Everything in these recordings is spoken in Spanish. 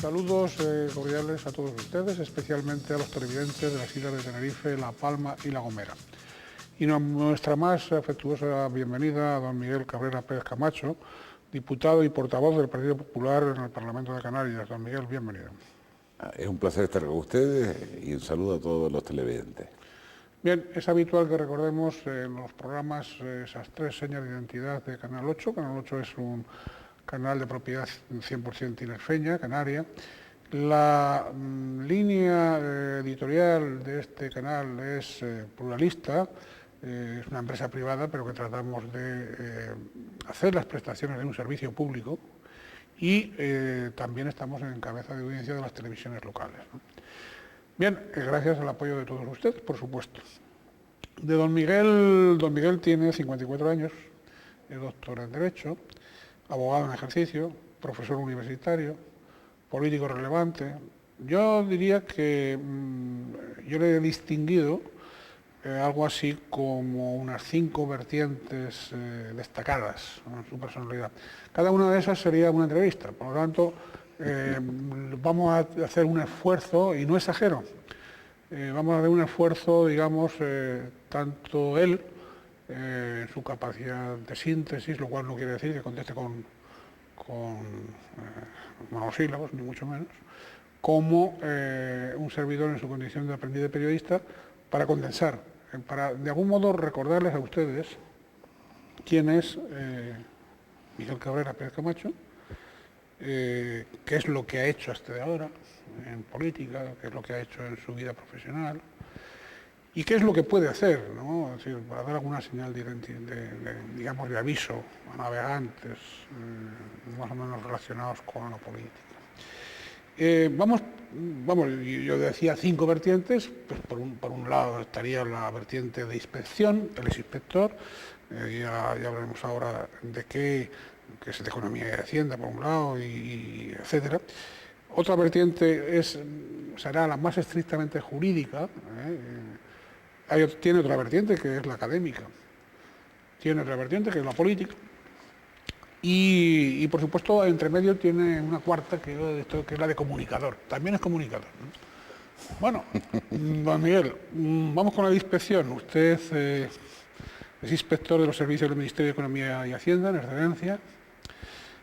Saludos cordiales a todos ustedes, especialmente a los televidentes de las islas de Tenerife, La Palma y La Gomera. Y nuestra más afectuosa bienvenida a don Miguel Cabrera Pérez Camacho, diputado y portavoz del Partido Popular en el Parlamento de Canarias. Don Miguel, bienvenido. Es un placer estar con ustedes y un saludo a todos los televidentes. Bien, es habitual que recordemos en los programas esas tres señas de identidad de Canal 8. Canal 8 es un canal de propiedad 100% tinerfeña, canaria. La línea editorial de este canal es pluralista, es una empresa privada, pero que tratamos de hacer las prestaciones de un servicio público y también estamos en cabeza de audiencia de las televisiones locales, ¿no? Bien, gracias al apoyo de todos ustedes, por supuesto. De don Miguel tiene 54 años, es doctor en Derecho, abogado en ejercicio, profesor universitario, político relevante. Yo diría que yo le he distinguido algo así como unas 5 vertientes destacadas en su personalidad. Cada una de esas sería una entrevista, por lo tanto, vamos a hacer un esfuerzo, y no exagero, vamos a hacer un esfuerzo, digamos, tanto él, en su capacidad de síntesis, lo cual no quiere decir que conteste con monosílabos, ni mucho menos, como un servidor en su condición de aprendiz de periodista, para condensar, para de algún modo recordarles a ustedes quién es Miguel Cabrera Pérez Camacho, qué es lo que ha hecho hasta de ahora en política, qué es lo que ha hecho en su vida profesional y qué es lo que puede hacer, ¿no? Es decir, para dar alguna señal digamos, de aviso a navegantes más o menos relacionados con la política. Yo decía 5 vertientes, pues por un lado estaría la vertiente de inspección, él es inspector, ya hablaremos ahora de qué, que es de economía y de hacienda por un lado, y etcétera. Otra vertiente será la más estrictamente jurídica, tiene otra vertiente que es la académica, tiene otra vertiente que es la política, y por supuesto entre medio tiene una cuarta que es la de comunicador, también es comunicador, ¿no? Bueno, don Miguel, vamos con la inspección. Usted es inspector de los servicios del Ministerio de Economía y Hacienda, en excedencia,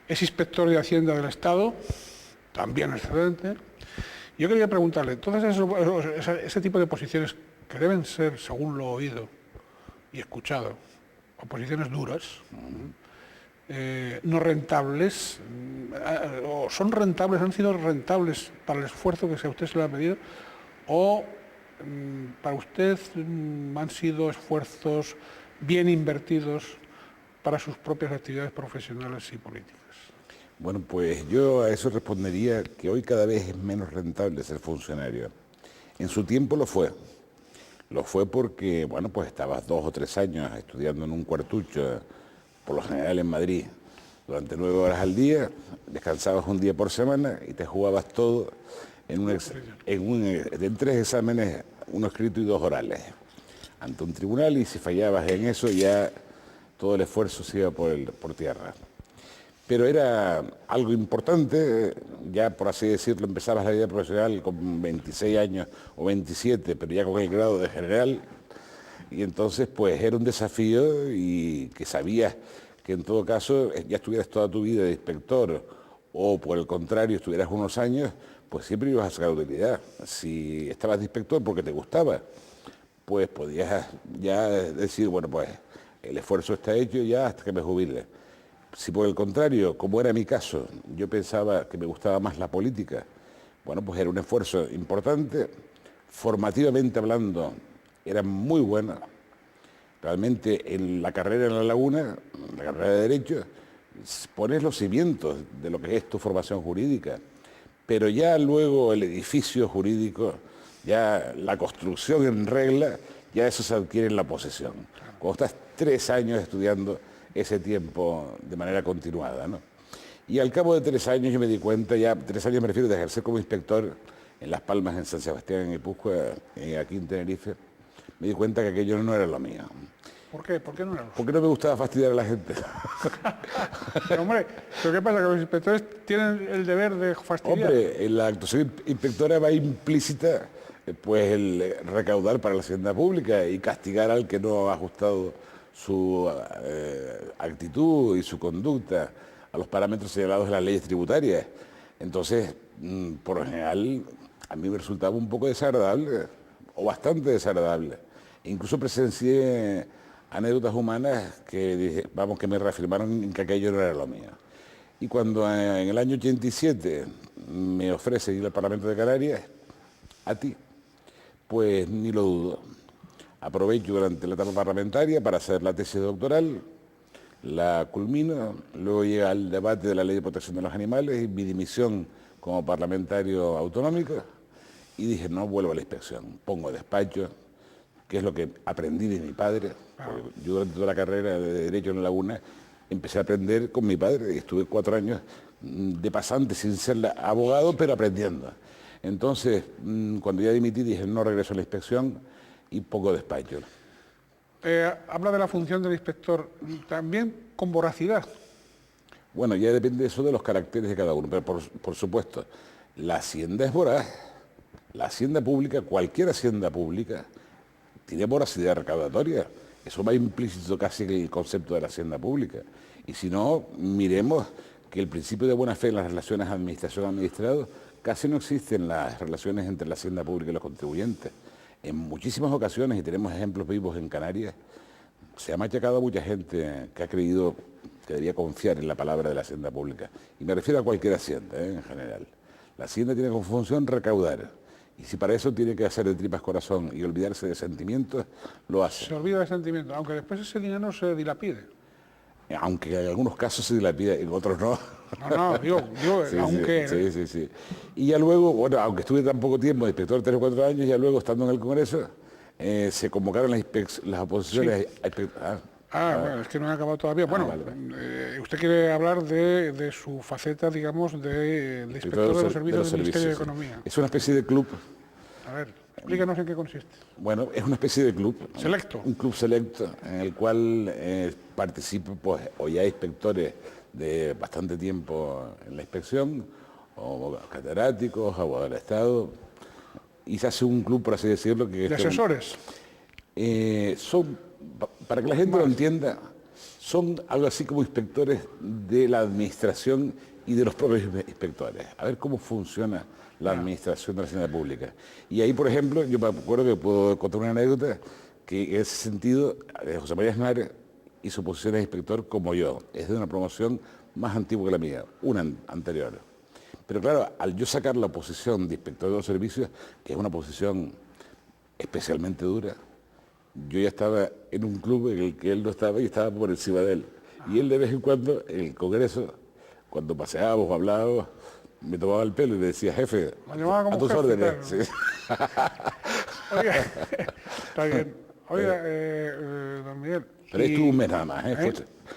es inspector de Hacienda del Estado, también excelente. Yo quería preguntarle, entonces ese tipo de posiciones que deben ser, según lo oído y escuchado, posiciones duras, no rentables, o son rentables, han sido rentables para el esfuerzo que a usted se le ha pedido, o para usted han sido esfuerzos bien invertidos para sus propias actividades profesionales y políticas. Bueno, pues yo a eso respondería que hoy cada vez es menos rentable ser funcionario. En su tiempo lo fue. Lo fue porque, bueno, pues estabas 2 o 3 años estudiando en un cuartucho, por lo general en Madrid, durante 9 horas al día, descansabas un día por semana y te jugabas todo en 3 exámenes, 1 escrito y 2 orales, ante un tribunal, y si fallabas en eso ya todo el esfuerzo se iba por tierra. Pero era algo importante, ya por así decirlo, empezabas la vida profesional con 26 años o 27, pero ya con el grado de general, y entonces pues era un desafío, y que sabías que en todo caso ya estuvieras toda tu vida de inspector o por el contrario estuvieras unos años, pues siempre ibas a sacar utilidad. Si estabas de inspector porque te gustaba, pues podías ya decir, bueno, pues el esfuerzo está hecho ya hasta que me jubile. Si por el contrario, como era mi caso, yo pensaba que me gustaba más la política, bueno, pues era un esfuerzo importante. Formativamente hablando, era muy buena. Realmente en la carrera en La Laguna, la carrera de Derecho, pones los cimientos de lo que es tu formación jurídica, pero ya luego el edificio jurídico, ya la construcción en regla, ya eso se adquiere en la posesión. Cuando estás 3 años estudiando ese tiempo de manera continuada, ¿no? Y al cabo de 3 años yo me di cuenta, ya 3 años me refiero de ejercer como inspector en Las Palmas, en San Sebastián, en Guipúzcoa, aquí en Tenerife, me di cuenta que aquello no era lo mío. ¿Por qué? ¿Por qué no era lógico? Porque no me gustaba fastidiar a la gente. Pero hombre, ¿pero qué pasa? ¿Que los inspectores tienen el deber de fastidiar? Hombre, en la actuación inspectora va implícita pues el recaudar para la hacienda pública y castigar al que no ha ajustado su actitud y su conducta a los parámetros señalados en las leyes tributarias. Entonces, por lo general, a mí me resultaba un poco desagradable, o bastante desagradable. Incluso presencié anécdotas humanas que dije, vamos, que me reafirmaron en que aquello no era lo mío. Y cuando en el año 87 me ofrece ir al Parlamento de Canarias, a ti, pues ni lo dudo. Aprovecho durante la etapa parlamentaria para hacer la tesis doctoral, la culmino, luego llega el debate de la Ley de Protección de los Animales y mi dimisión como parlamentario autonómico, y dije, no vuelvo a la inspección, pongo despacho, que es lo que aprendí de mi padre. Yo durante toda la carrera de Derecho en la UNA empecé a aprender con mi padre y estuve 4 años de pasante sin ser abogado, pero aprendiendo. Entonces, cuando ya dimití, dije, no regreso a la inspección y pongo despacho. Habla de la función del inspector, también con voracidad. Bueno, ya depende eso de los caracteres de cada uno, pero por supuesto, la hacienda es voraz. La hacienda pública, cualquier hacienda pública, tiene voracidad recaudatoria. Eso va implícito casi en el concepto de la hacienda pública. Y si no, miremos que el principio de buena fe en las relaciones administración-administrado casi no existe en las relaciones entre la hacienda pública y los contribuyentes. En muchísimas ocasiones, y tenemos ejemplos vivos en Canarias, se ha machacado a mucha gente que ha creído que debía confiar en la palabra de la hacienda pública. Y me refiero a cualquier hacienda, en general. La hacienda tiene como función recaudar. Y si para eso tiene que hacer de tripas corazón y olvidarse de sentimientos, lo hace. Se olvida de sentimientos, aunque después ese dinero se dilapide. Aunque en algunos casos se dilapida, en otros no. No, digo, Sí, aunque... sí. Y ya luego, bueno, aunque estuve tan poco tiempo de inspector, 3 o 4 años, ya luego estando en el Congreso, se convocaron las oposiciones. Sí. Bueno, es que no he acabado todavía. Bueno, vale. Usted quiere hablar de su faceta, digamos, de inspector de los servicios del Ministerio de Economía. Es una especie de club. A ver, explícanos en qué consiste. Bueno, es una especie de club. ¿Selecto? Un club selecto en el cual participan, pues, o ya inspectores de bastante tiempo en la inspección, o catedráticos, abogados del Estado, y se hace un club, por así decirlo, que... ¿De asesores? Son, para que la gente lo entienda, son algo así como inspectores de la administración y de los propios inspectores. A ver cómo funciona la administración de la hacienda pública. Y ahí, por ejemplo, yo me acuerdo que puedo contar una anécdota que en ese sentido, José María Aznar hizo posición de inspector como yo. Es de una promoción más antigua que la mía, una anterior. Pero claro, al yo sacar la posición de inspector de los servicios, que es una posición especialmente dura, yo ya estaba en un club en el que él no estaba y estaba por encima de él. Y él de vez en cuando, en el Congreso, cuando paseábamos o hablábamos, me tomaba el pelo y le decía, jefe, a tus órdenes. Sí. Oiga, está bien. Oiga, don Miguel. Pero estuvo un mes nada más,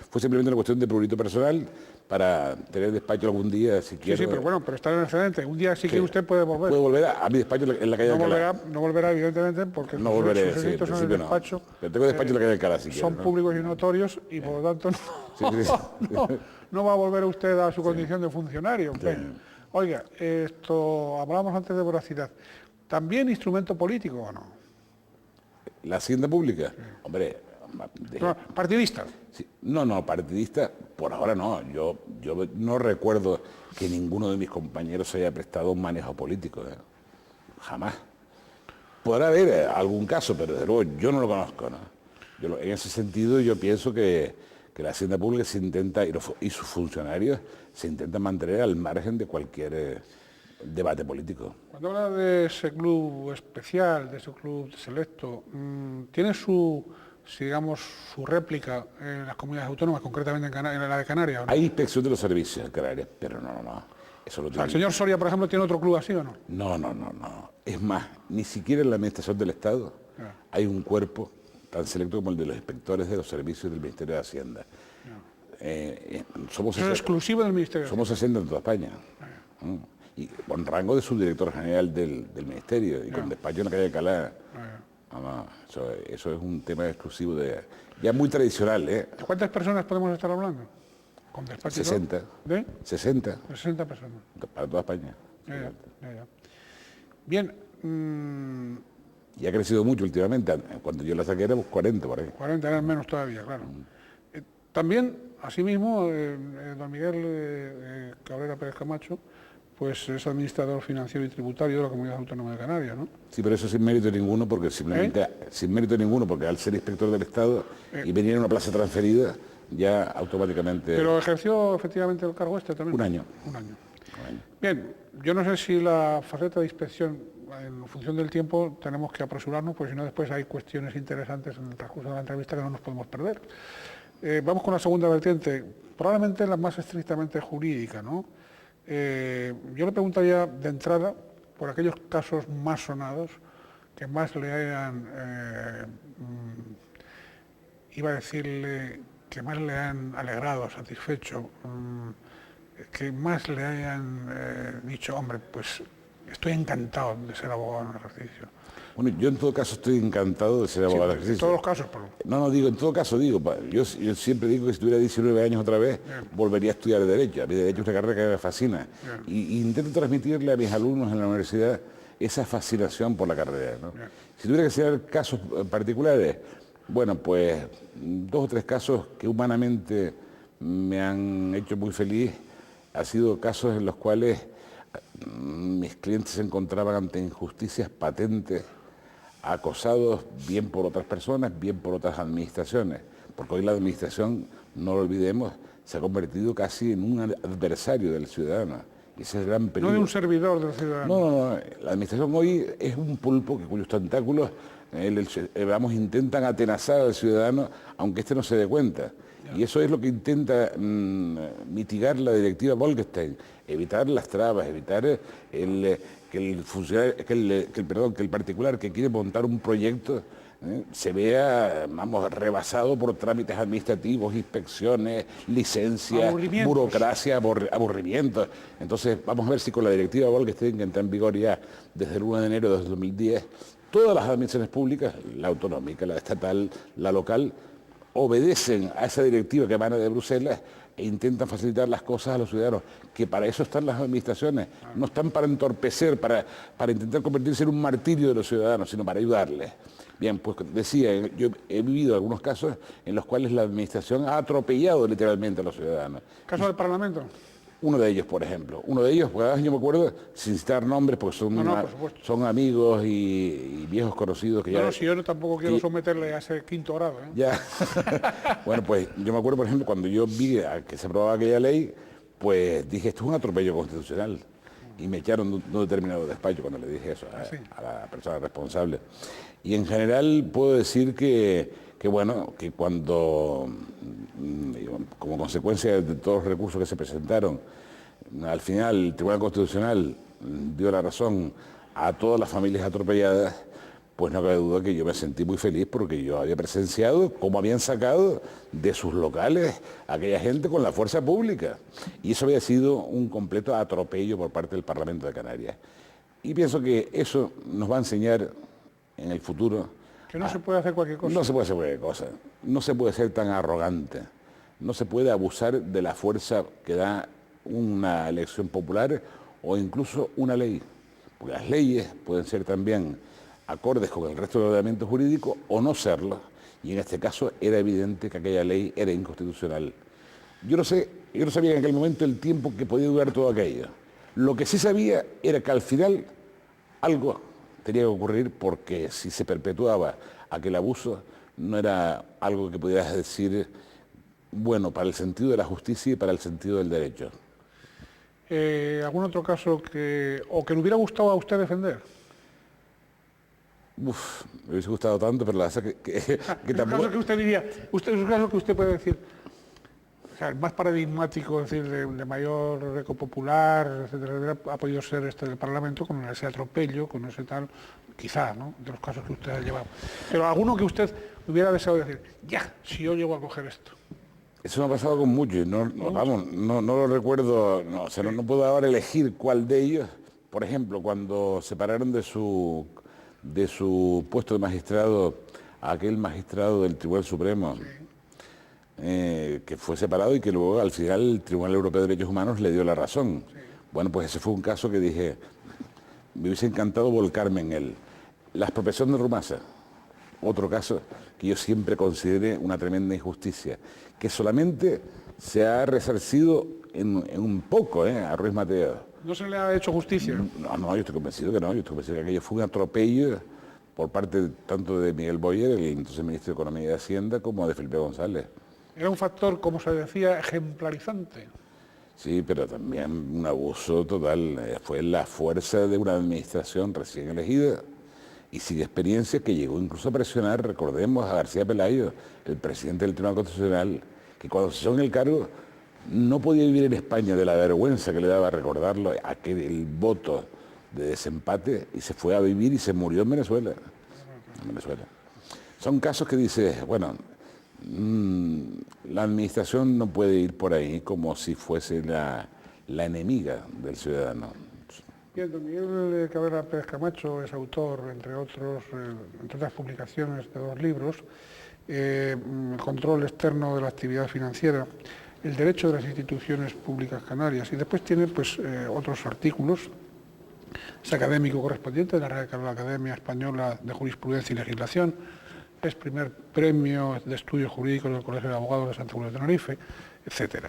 Fue simplemente una cuestión de prurito personal para tener despacho algún día, si quiere. Sí, pero bueno, pero está en excedente. Un día sí que usted puede volver. Puede volver a mi despacho en la calle Alcalá. No volverá, evidentemente, porque no volveré, sus requisitos en el despacho no. Pero tengo despacho en la calle Alcalá, si quiere. Son públicos y notorios y por lo tanto no va a volver usted a su condición de funcionario. Oiga, hablamos antes de voracidad. ¿También instrumento político o no? ¿La hacienda pública? Hombre... ¿Partidista? Sí. No, partidista, por ahora no. Yo no recuerdo que ninguno de mis compañeros haya prestado un manejo político. Jamás. Podrá haber algún caso, pero desde luego yo no lo conozco. ¿no? En ese sentido yo pienso que la hacienda pública se intenta, y sus funcionarios se intentan mantener al margen de cualquier debate político. Cuando habla de ese club especial, de ese club selecto, ¿tiene su réplica en las comunidades autónomas, concretamente en la de Canarias? ¿No? Hay inspección de los servicios en Canarias, pero no. Eso lo tiene. ¿El señor Soria, por ejemplo, tiene otro club así o no? No. Es más, ni siquiera en la administración del Estado hay un cuerpo tan selecto como el de los inspectores de los servicios del Ministerio de Hacienda. Es exclusivo del Ministerio. Somos Hacienda en toda España. Y con rango de subdirector general del Ministerio y con despacho en la calle Alcalá. no, eso es un tema exclusivo ya muy tradicional, ¿eh? ¿De cuántas personas podemos estar hablando? Con despacho y todo. 60. ¿De? 60. 60 personas. Para toda España. Ya. Bien. Y ha crecido mucho últimamente. Cuando yo la saqué éramos 40 por ahí. 40 eran menos todavía, claro. También, asimismo, don Miguel Cabrera Pérez Camacho, pues es administrador financiero y tributario de la Comunidad Autónoma de Canarias, ¿no? Sí, pero eso sin mérito ninguno, porque simplemente, sin mérito ninguno, porque al ser inspector del Estado y venir a una plaza transferida, ya automáticamente... Pero ejerció efectivamente el cargo este también. Un año. Un año. Bien, yo no sé si la faceta de inspección, en función del tiempo, tenemos que apresurarnos, porque si no después hay cuestiones interesantes en el transcurso de la entrevista que no nos podemos perder. Vamos con la segunda vertiente, probablemente la más estrictamente jurídica, ¿no? Yo le preguntaría de entrada por aquellos casos más sonados que más le hayan, iba a decirle, que más le han alegrado, satisfecho, que más le hayan dicho, hombre, pues estoy encantado de ser abogado en ejercicio. Bueno, yo en todo caso estoy encantado de ser abogado de ejercicio. En todos los casos, pero... No, digo, en todo caso digo, yo siempre digo que si tuviera 19 años otra vez, volvería a estudiar Derecho. A mí Derecho es una carrera que me fascina. Y intento transmitirle a mis alumnos en la universidad esa fascinación por la carrera, ¿no? Si tuviera que ser casos particulares, bueno, pues 2 o 3 casos que humanamente me han hecho muy feliz, han sido casos en los cuales mis clientes se encontraban ante injusticias patentes, acosados bien por otras personas, bien por otras administraciones, porque hoy la administración, no lo olvidemos, se ha convertido casi en un adversario del ciudadano. Y ese es el gran peligro. No de un servidor del ciudadano. No. La administración hoy es un pulpo cuyos tentáculos, intentan atenazar al ciudadano, aunque éste no se dé cuenta. Y eso es lo que intenta mitigar la directiva Bolkestein, evitar las trabas, evitar que el particular que quiere montar un proyecto se vea, rebasado por trámites administrativos, inspecciones, licencias, burocracia, aburrimientos. Entonces, vamos a ver si con la directiva Bolkestein, que entra en vigor ya desde el 1 de enero de 2010, todas las administraciones públicas, la autonómica, la estatal, la local, obedecen a esa directiva que emana de Bruselas e intentan facilitar las cosas a los ciudadanos, que para eso están las administraciones, no están para entorpecer, para intentar convertirse en un martirio de los ciudadanos, sino para ayudarles. Bien, pues decía, yo he vivido algunos casos en los cuales la administración ha atropellado literalmente a los ciudadanos. ¿Caso del Parlamento? Uno de ellos, por ejemplo. Uno de ellos, pues, yo me acuerdo, sin citar nombres, porque son amigos y viejos conocidos que ya... No, si yo tampoco quiero someterle a ese 5º grado. Ya. Bueno, pues yo me acuerdo, por ejemplo, cuando yo vi que se aprobaba aquella ley, pues dije, esto es un atropello constitucional. Y me echaron de un determinado despacho cuando le dije eso a la persona responsable. Y en general puedo decir que cuando, como consecuencia de todos los recursos que se presentaron, al final el Tribunal Constitucional dio la razón a todas las familias atropelladas, pues no cabe duda que yo me sentí muy feliz porque yo había presenciado cómo habían sacado de sus locales a aquella gente con la fuerza pública. Y eso había sido un completo atropello por parte del Parlamento de Canarias. Y pienso que eso nos va a enseñar en el futuro... Que no se puede hacer cualquier cosa. No se puede hacer cualquier cosa. No se puede ser tan arrogante. No se puede abusar de la fuerza que da una elección popular o incluso una ley. Porque las leyes pueden ser también acordes con el resto del ordenamiento jurídico o no serlo. Y en este caso era evidente que aquella ley era inconstitucional. Yo no sabía en aquel momento el tiempo que podía durar todo aquello. Lo que sí sabía era que al final algo tenía que ocurrir, porque si se perpetuaba aquel abuso no era algo que pudieras decir bueno para el sentido de la justicia y para el sentido del derecho. ¿Algún otro caso que le hubiera gustado a usted defender? Me hubiese gustado tanto, pero la verdad es que tampoco... Un caso que usted diría, es un caso que usted puede decir, o sea, el más paradigmático, es decir, de mayor récord popular, etcétera, ha podido ser este del Parlamento, con ese atropello, con ese tal, quizá, ¿no?, de los casos que usted ha llevado. Pero alguno que usted hubiera deseado decir, ya, si yo llego a coger esto. Eso me ha pasado con muchos, no lo recuerdo, no puedo ahora elegir cuál de ellos. Por ejemplo, cuando separaron de su de su puesto de magistrado a aquel magistrado del Tribunal Supremo, que fue separado y que luego al final el Tribunal Europeo de Derechos Humanos le dio la razón. Sí. Bueno, pues ese fue un caso que dije, me hubiese encantado volcarme en él. La expropiación de Rumasa, otro caso que yo siempre consideré una tremenda injusticia, que solamente se ha resarcido en un poco a Ruiz Mateo. ¿No se le ha hecho justicia? No, yo estoy convencido que no, yo estoy convencido que aquello fue un atropello por parte tanto de Miguel Boyer, el entonces ministro de Economía y de Hacienda, como de Felipe González. Era un factor, como se decía, ejemplarizante. Sí, pero también un abuso total. Fue la fuerza de una administración recién elegida y sin experiencia que llegó incluso a presionar, recordemos, a García Pelayo, el presidente del Tribunal Constitucional, que cuando se hizo en el cargo no podía vivir en España de la vergüenza que le daba recordarlo, el voto de desempate, y se fue a vivir y se murió en Venezuela. Son casos que dices, bueno, la administración no puede ir por ahí como si fuese la enemiga del ciudadano. Bien, don Miguel Cabrera Pérez Camacho es autor, entre otras publicaciones, de 2 libros, El control externo de la actividad financiera, El derecho de las instituciones públicas canarias, y después tiene otros artículos. Es académico correspondiente de la Real Academia Española de Jurisprudencia y Legislación, es primer premio de estudios jurídicos del Colegio de Abogados de Santa Cruz de Tenerife, etc.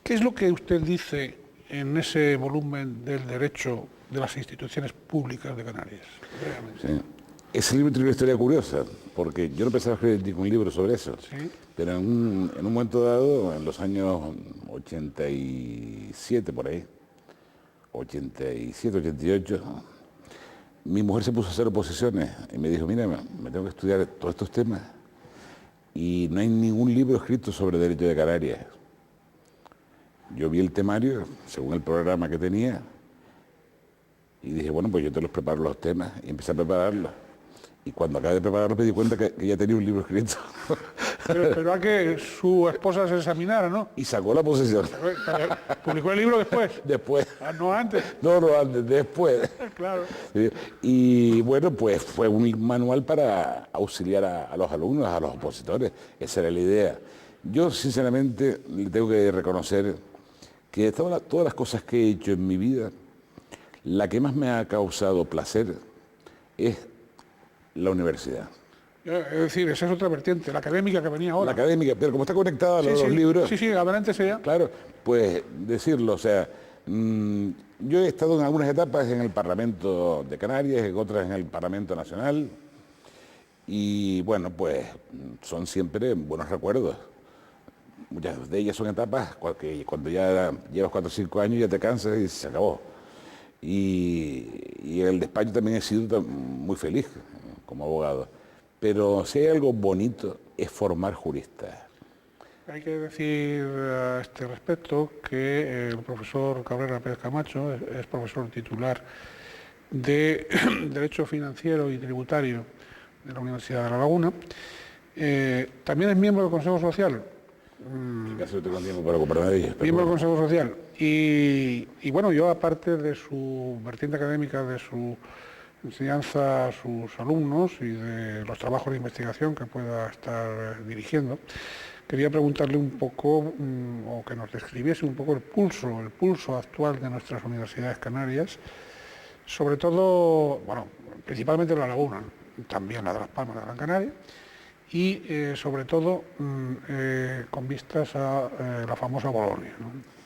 ¿Qué es lo que usted dice en ese volumen del derecho de las instituciones públicas de Canarias? Sí. Ese libro tiene una historia curiosa, porque yo no pensaba escribir ningún libro sobre eso, ¿Sí? pero en un momento dado, en los años 87 por ahí, 87, 88, mi mujer se puso a hacer oposiciones y me dijo, mira, me tengo que estudiar todos estos temas y no hay ningún libro escrito sobre derecho de Canarias. Yo vi el temario, según el programa que tenía, y dije, bueno, pues yo te los preparo los temas, y empecé a prepararlos. Y cuando acabé de prepararlos me di cuenta que ya tenía un libro escrito. Pero a que su esposa se examinara, ¿no? Y sacó la posesión. ¿Publicó el libro después? Después. No antes. No, antes, después. Claro. Sí. Y bueno, pues fue un manual para auxiliar a los alumnos, a los opositores. Esa era la idea. Yo, sinceramente, le tengo que reconocer que de todas las cosas que he hecho en mi vida, la que más me ha causado placer es la universidad. Es decir, esa es otra vertiente, la académica que venía ahora. La académica, pero como está conectada a los libros... Sí, adelante sea. Claro, pues decirlo, o sea, yo he estado en algunas etapas en el Parlamento de Canarias, en otras en el Parlamento Nacional, y bueno, pues son siempre buenos recuerdos. Muchas de ellas son etapas que cuando ya llevas 4 o 5 años ya te cansas y se acabó. Y en el despacho también he sido muy feliz como abogado. Pero si hay algo bonito es formar juristas. Hay que decir a este respecto que el profesor Cabrera Pérez Camacho es profesor titular de Derecho Financiero y Tributario de la Universidad de La Laguna. También es miembro del Consejo Social. Casi no tengo tiempo para comprar de ellos. Miembro del Consejo Social. Y bueno, yo aparte de su vertiente académica, de su enseñanza a sus alumnos y de los trabajos de investigación que pueda estar dirigiendo, quería preguntarle un poco, o que nos describiese un poco el pulso actual de nuestras universidades canarias, sobre todo, bueno, principalmente La Laguna, también la de Las Palmas de Gran Canaria, y sobre todo con vistas a la famosa Bolonia, ¿no?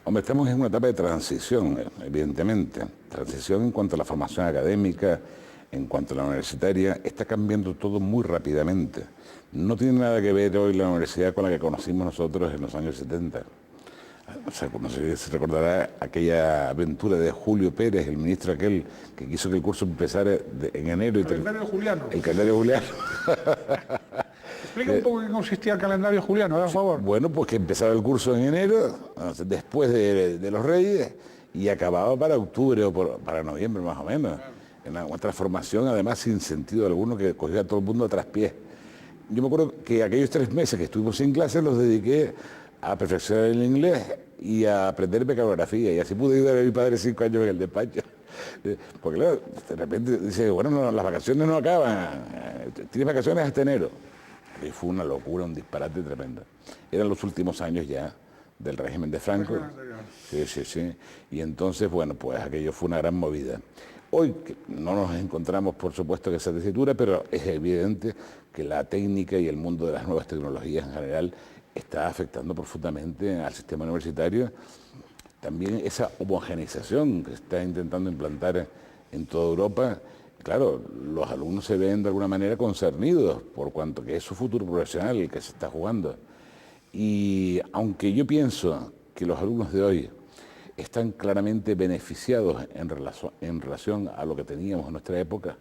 Hombre, estamos en una etapa de transición, evidentemente. Transición en cuanto a la formación académica, en cuanto a la universitaria. Está cambiando todo muy rápidamente. No tiene nada que ver hoy la universidad con la que conocimos nosotros en los años 70. O sea, no sé si se recordará aquella aventura de Julio Pérez, el ministro aquel que quiso que el curso empezara en enero. El calendario juliano. El calendario juliano. Explica un poco en qué consistía el calendario juliano, por favor. Bueno, pues que empezaba el curso en enero, después de los Reyes, y acababa para octubre o para noviembre más o menos. Claro. Una transformación además sin sentido alguno que cogía a todo el mundo a traspiés. Yo me acuerdo que aquellos 3 meses que estuvimos sin clases los dediqué a perfeccionar el inglés y a aprender mecanografía, y así pude ayudar a mi padre 5 años en el despacho. Porque claro, de repente dice, bueno, no, las vacaciones no acaban, tienes vacaciones hasta enero. Y fue una locura, un disparate tremendo. Eran los últimos años ya del régimen de Franco. Sí, sí, sí. Y entonces, bueno, pues aquello fue una gran movida. Hoy no nos encontramos, por supuesto, en esa tesitura, pero es evidente que la técnica y el mundo de las nuevas tecnologías en general está afectando profundamente al sistema universitario. También esa homogeneización que se está intentando implantar en toda Europa, claro, los alumnos se ven de alguna manera concernidos por cuanto que es su futuro profesional el que se está jugando. Y aunque yo pienso que los alumnos de hoy están claramente beneficiados en relación a lo que teníamos en nuestra época,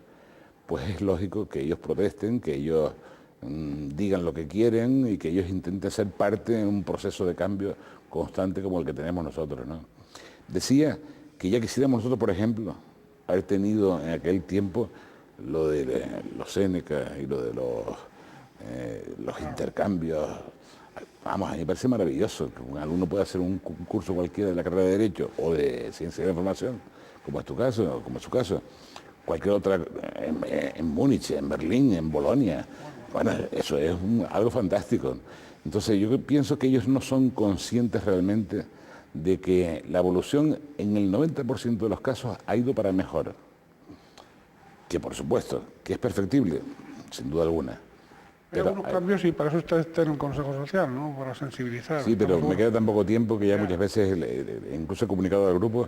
pues es lógico que ellos protesten, que ellos digan lo que quieren y que ellos intenten ser parte en un proceso de cambio constante como el que tenemos nosotros, ¿no? Decía que ya quisiéramos nosotros, por ejemplo, haber tenido en aquel tiempo lo de los Séneca y lo de los intercambios. Vamos, a mí me parece maravilloso que un alumno pueda hacer un curso cualquiera de la carrera de Derecho o de Ciencia de la Información, como es tu caso, o como es su caso, cualquier otra, en Múnich, en Berlín, en Bolonia. Bueno, eso es algo fantástico. Entonces yo pienso que ellos no son conscientes realmente de que la evolución en el 90% de los casos ha ido para mejor. Que por supuesto, que es perfectible, sin duda alguna. Hay algunos cambios y para eso está en un consejo social, ¿no? Para sensibilizar. Sí, pero me queda tan poco tiempo que ya muchas veces, incluso he comunicado al grupo,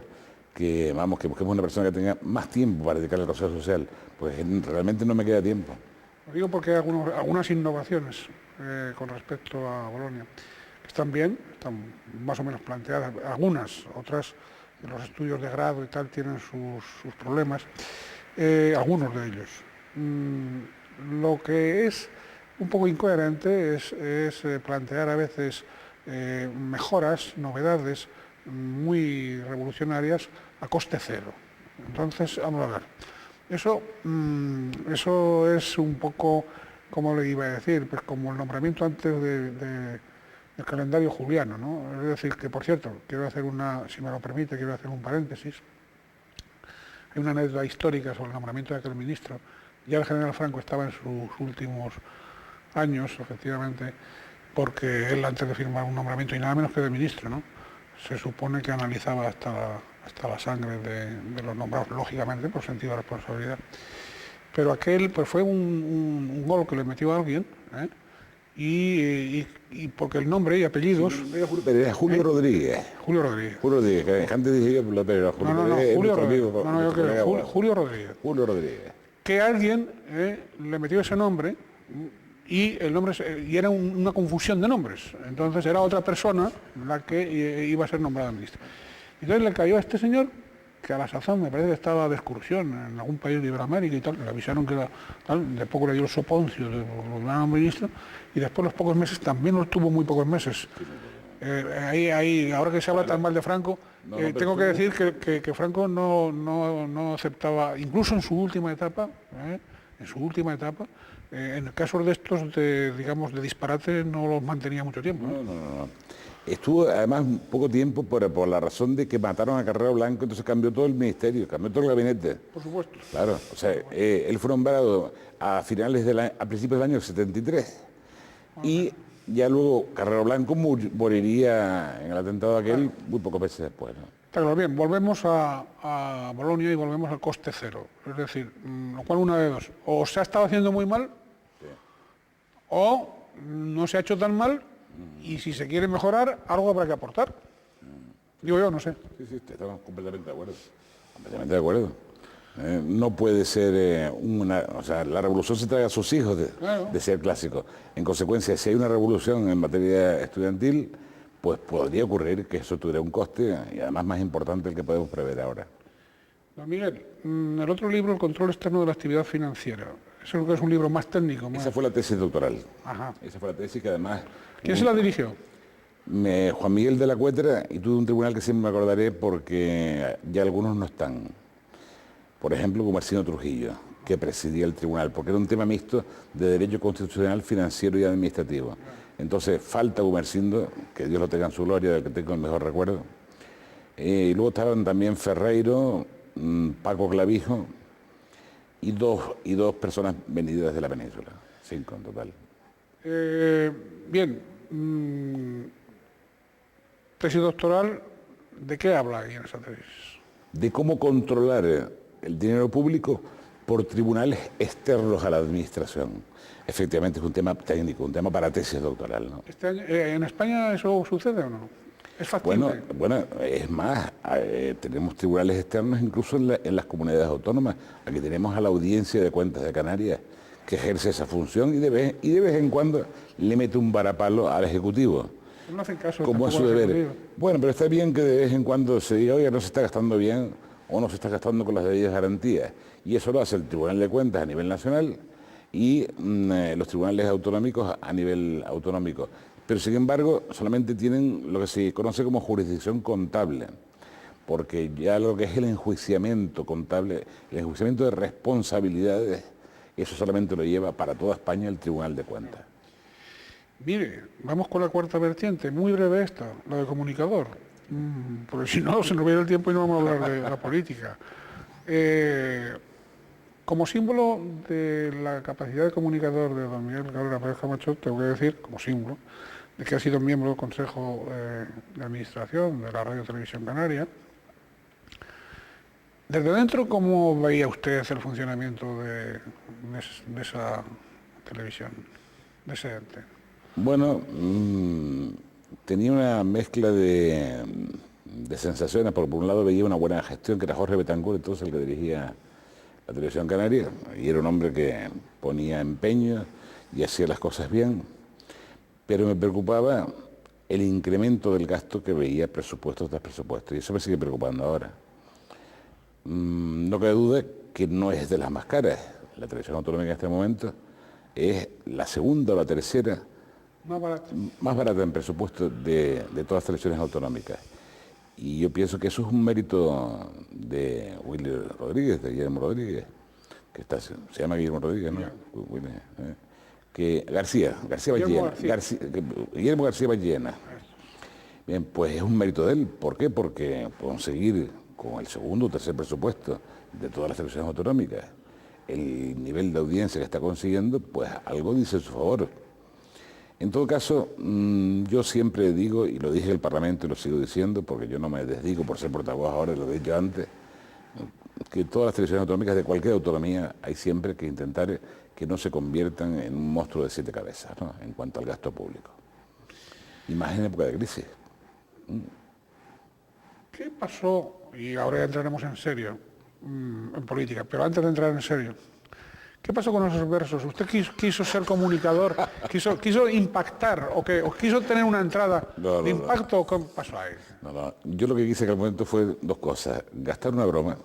que vamos, que busquemos una persona que tenga más tiempo para dedicarle al consejo social, pues realmente no me queda tiempo. Lo digo porque hay algunas innovaciones con respecto a Bolonia que están bien, están más o menos planteadas, algunas, otras en los estudios de grado y tal tienen sus problemas, algunos de ellos. Lo que es un poco incoherente es plantear a veces mejoras, novedades muy revolucionarias a coste cero. Entonces, vamos a ver. Eso es un poco, ¿cómo le iba a decir? Pues como el nombramiento antes del calendario juliano, ¿no? Es decir, que por cierto, si me lo permite, quiero hacer un paréntesis. Hay una anécdota histórica sobre el nombramiento de aquel ministro. Ya el general Franco estaba en sus últimos años, efectivamente, porque él antes de firmar un nombramiento, y nada menos que de ministro, ¿no? Se supone que analizaba hasta la sangre de los nombrados, lógicamente, por sentido de responsabilidad. Pero aquel pues fue un gol que le metió a alguien, ¿eh? Y porque el nombre y apellidos... Era Julio Rodríguez. Julio Rodríguez. Julio Rodríguez, que antes dije yo, pero Julio Rodríguez. Julio Rodríguez. Julio Rodríguez. Julio Rodríguez. Que alguien le metió ese nombre y el nombre y era una confusión de nombres. Entonces era otra persona la que iba a ser nombrada ministra. Entonces le cayó a este señor, que a la sazón me parece que estaba de excursión en algún país de Iberoamérica y tal, le avisaron que era tal, de poco le dio el soponcio de nombrarlo ministro, y después los pocos meses, también lo tuvo muy pocos meses. Ahora que se habla tan mal de Franco, tengo que decir que Franco no aceptaba, incluso en su última etapa, en casos de estos, digamos, de disparate, no los mantenía mucho tiempo. No. Estuvo además poco tiempo por la razón de que mataron a Carrero Blanco, entonces cambió todo el ministerio, cambió todo el gabinete. Por supuesto. Claro, o sea, él fue nombrado a principios del año 73. Y ya luego Carrero Blanco moriría en el atentado aquel muy pocos meses después, ¿no? Pero bien, volvemos a Bolonia y volvemos al coste cero. Es decir, lo cual una de dos. O se ha estado haciendo muy mal, sí, o no se ha hecho tan mal, y si se quiere mejorar, algo habrá que aportar. Digo yo, no sé. Sí, estamos completamente de acuerdo. Completamente de acuerdo. No puede ser o sea, la revolución se trae a sus hijos, decía el clásico. En consecuencia, si hay una revolución en materia estudiantil, pues podría ocurrir que eso tuviera un coste y además más importante el que podemos prever ahora. Don Miguel, el otro libro, El control externo de la actividad financiera, eso creo que es un libro más técnico. Esa fue la tesis doctoral. Ajá. Esa fue la tesis que además... ¿Quién se la dirigió? Juan Miguel de la Cuetra, y tuve un tribunal que siempre me acordaré porque ya algunos no están. Por ejemplo, Gumersindo Trujillo, que presidía el tribunal, porque era un tema mixto de derecho constitucional, financiero y administrativo. Entonces falta Gumersindo, que Dios lo tenga en su gloria, del que tengo el mejor recuerdo. Y luego estaban también Ferreiro Paco Clavijo y dos personas venidas de la península, 5 en total. Bien, tesis doctoral, ¿de qué habla ahí en esa tesis? De cómo controlar el dinero público por tribunales externos a la administración. Efectivamente es un tema técnico, un tema para tesis doctoral, ¿no? ¿En España eso sucede o no? ¿Es factible? Bueno, es más, tenemos tribunales externos incluso en las comunidades autónomas. Aquí tenemos a la Audiencia de Cuentas de Canarias que ejerce esa función y de vez en cuando le mete un varapalo al Ejecutivo. No hacen caso como es su deber. Bueno, pero está bien que de vez en cuando se diga, oye, no se está gastando bien o no se está gastando con las debidas garantías. Y eso lo hace el Tribunal de Cuentas a nivel nacional y los tribunales autonómicos a nivel autonómico. Pero sin embargo, solamente tienen lo que se conoce como jurisdicción contable, porque ya lo que es el enjuiciamiento contable, el enjuiciamiento de responsabilidades, eso solamente lo lleva para toda España el Tribunal de Cuentas. Mire, vamos con la cuarta vertiente, muy breve esta, la de comunicador, porque si no se nos viene el tiempo y no vamos a hablar de la política. Como símbolo de la capacidad de comunicador de don Miguel Cabrera Pérez Camacho, tengo que decir, como símbolo, de que ha sido miembro del Consejo de Administración de la Radio Televisión Canaria. Desde dentro, ¿cómo veía usted el funcionamiento de esa televisión, de ese ente? Bueno, tenía una mezcla de sensaciones, porque por un lado veía una buena gestión, que era Jorge Betancourt, entonces el que dirigía la Televisión Canaria, y era un hombre que ponía empeño y hacía las cosas bien, pero me preocupaba el incremento del gasto que veía presupuesto tras presupuesto, y eso me sigue preocupando ahora. No cabe duda que no es de las más caras. La televisión autonómica en este momento es la segunda o la tercera más barata en presupuesto de todas las televisiones autonómicas. Y yo pienso que eso es un mérito de Willy Rodríguez, de Guillermo Rodríguez, que se llama Guillermo Rodríguez, ¿no? Guillermo García Ballena. Bien, pues es un mérito de él. ¿Por qué? Porque conseguir con el segundo o tercer presupuesto de todas las televisiones autonómicas el nivel de audiencia que está consiguiendo, pues algo dice en su favor. En todo caso, yo siempre digo, y lo dije en el Parlamento y lo sigo diciendo, porque yo no me desdigo por ser portavoz ahora, lo he dicho antes, que todas las televisiones autonómicas de cualquier autonomía hay siempre que intentar que no se conviertan en un monstruo de 7 cabezas, ¿no?, en cuanto al gasto público. Y más en época de crisis. ¿Qué pasó? Y ahora ya entraremos en serio, en política, pero antes de entrar en serio, ¿qué pasó con esos versos? ¿Usted quiso ser comunicador, quiso impactar o quiso tener una entrada de impacto? ¿O qué pasó ahí? No. Yo lo que quise en aquel momento fue dos cosas. Gastar una broma,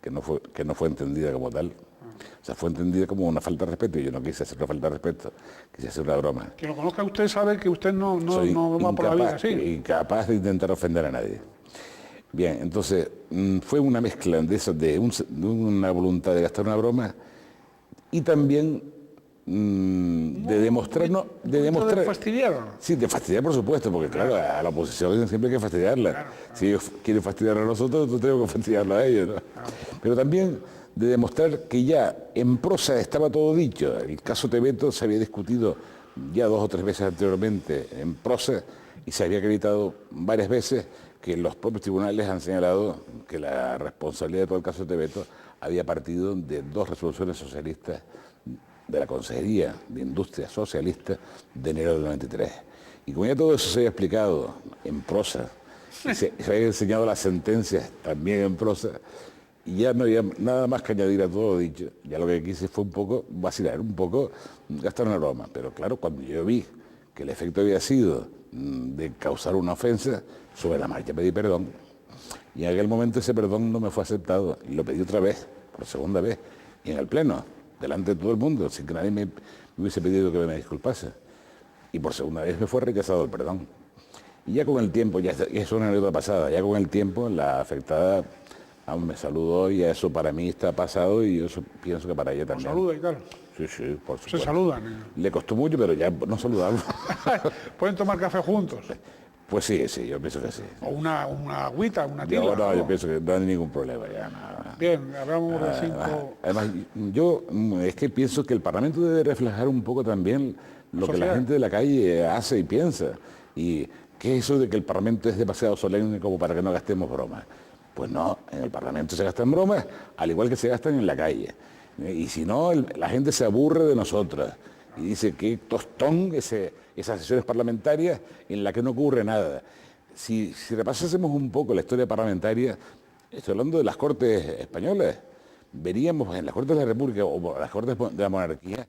que no fue entendida como tal. O sea, fue entendida como una falta de respeto y yo no quise hacer una falta de respeto, quise hacer una broma. Quien lo conozca usted sabe que usted no va por la vida así. Incapaz de intentar ofender a nadie. Bien, entonces fue una mezcla de una voluntad de gastar una broma y también de demostrar... ¿De fastidiar o no? Sí, de fastidiar, por supuesto, porque claro, a la oposición siempre hay que fastidiarla. Claro. Si ellos quieren fastidiar a nosotros tengo que fastidiarlo a ellos, ¿no? Claro. Pero también de demostrar que ya en prosa estaba todo dicho. El caso Teveto se había discutido ya 2 o 3 veces anteriormente en prosa y se había acreditado varias veces que los propios tribunales han señalado que la responsabilidad de todo el caso Teveto había partido de 2 resoluciones socialistas de la Consejería de Industria Socialista de enero del 93. Y como ya todo eso se había explicado en prosa, y se había enseñado las sentencias también en prosa, y ya no había nada más que añadir a todo lo dicho, ya lo que quise fue un poco vacilar, un poco gastar una broma. Pero claro, cuando yo vi que el efecto había sido de causar una ofensa, sobre la marcha pedí perdón. Y en aquel momento ese perdón no me fue aceptado. Y lo pedí otra vez, por segunda vez, y en el Pleno, delante de todo el mundo, sin que nadie me hubiese pedido que me disculpase. Y por segunda vez me fue rechazado el perdón. Y ya con el tiempo, ya es una anécdota pasada, ya con el tiempo la afectada me saludó y eso para mí está pasado y yo pienso que para ella también. ¿Saluda y tal? Sí, por supuesto. Se saludan. Le costó mucho, pero ya no saludarlo. ¿Pueden tomar café juntos? Pues sí, sí, yo pienso que sí. O una agüita, una tila. Yo pienso que no hay ningún problema ya. No. Bien, hablamos de 5... Además, yo es que pienso que el Parlamento debe reflejar un poco también lo que la gente de la calle hace y piensa. Y ¿qué es eso de que el Parlamento es demasiado solemne como para que no gastemos bromas? Pues no, en el Parlamento se gastan bromas, al igual que se gastan en la calle. Y si no, la gente se aburre de nosotras. Y dice que tostón esas sesiones parlamentarias en las que no ocurre nada. Si repasásemos un poco la historia parlamentaria, estoy hablando de las Cortes españolas, veríamos en las Cortes de la República o las Cortes de la Monarquía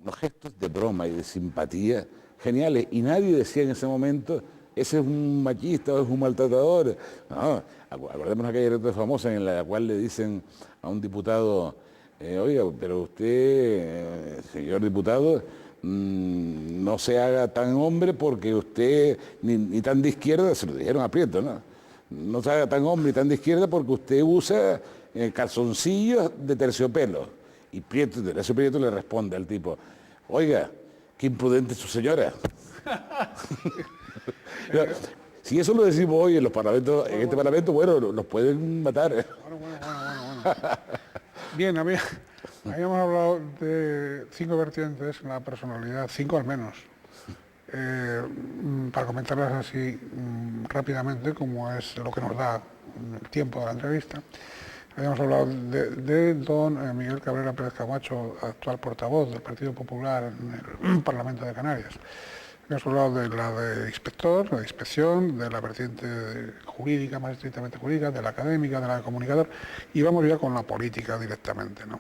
unos gestos de broma y de simpatía geniales. Y nadie decía en ese momento, ese es un machista o es un maltratador. No, acordémonos aquella anécdota famosa en la cual le dicen a un diputado, oiga, pero usted, señor diputado, no se haga tan hombre porque usted, ni tan de izquierda, se lo dijeron a Prieto, ¿no? No se haga tan hombre y tan de izquierda porque usted usa calzoncillos de terciopelo. Y Tercio Prieto le responde al tipo, oiga, qué imprudente es su señora. Si eso lo decimos hoy en los parlamentos, en este parlamento, bueno, nos pueden matar. Bueno. Bien, habíamos hablado de 5 vertientes en la personalidad, 5 al menos. Para comentarlas así rápidamente, como es lo que nos da el tiempo de la entrevista. Habíamos hablado de don Miguel Cabrera Pérez Camacho, actual portavoz del Partido Popular en el Parlamento de Canarias. Habíamos hablado de la de inspector, la de inspección, de la vertiente jurídica, más estrictamente jurídica, de la académica, de la de comunicador, y vamos ya con la política directamente, ¿no?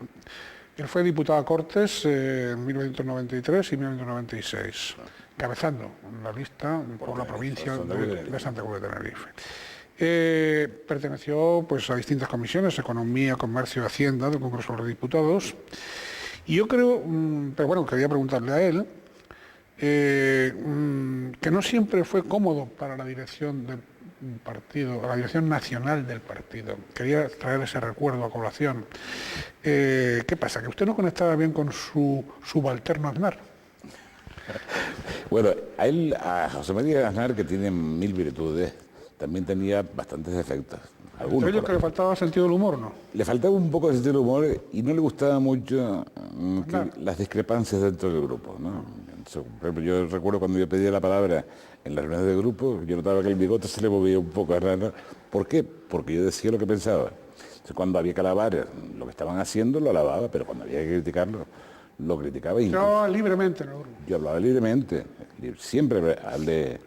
Él fue diputado a Cortes en 1993 y 1996, encabezando la lista por la provincia de Santa Cruz de Tenerife. Perteneció pues, a distintas comisiones, Economía, Comercio y Hacienda del Congreso de los Diputados. Y yo creo, pero bueno, quería preguntarle a él, que no siempre fue cómodo para la dirección del partido, la dirección nacional del partido. Quería traer ese recuerdo a colación. ¿Qué pasa? ¿Que usted no conectaba bien con su subalterno Aznar? Bueno, a José María Aznar, que tiene 1000 virtudes, también tenía bastantes defectos. Algunos. Pero que le faltaba sentido del humor, ¿no? Le faltaba un poco de sentido del humor y no le gustaba mucho las discrepancias dentro del grupo, ¿no? Por ejemplo, yo recuerdo cuando yo pedía la palabra en las reuniones de grupo, yo notaba que el bigote se le movía un poco raro. ¿Por qué? Porque yo decía lo que pensaba. Entonces, cuando había que alabar lo que estaban haciendo, lo alababa, pero cuando había que criticarlo, lo criticaba. Yo hablaba libremente, ¿no? Yo hablaba libremente, siempre hablé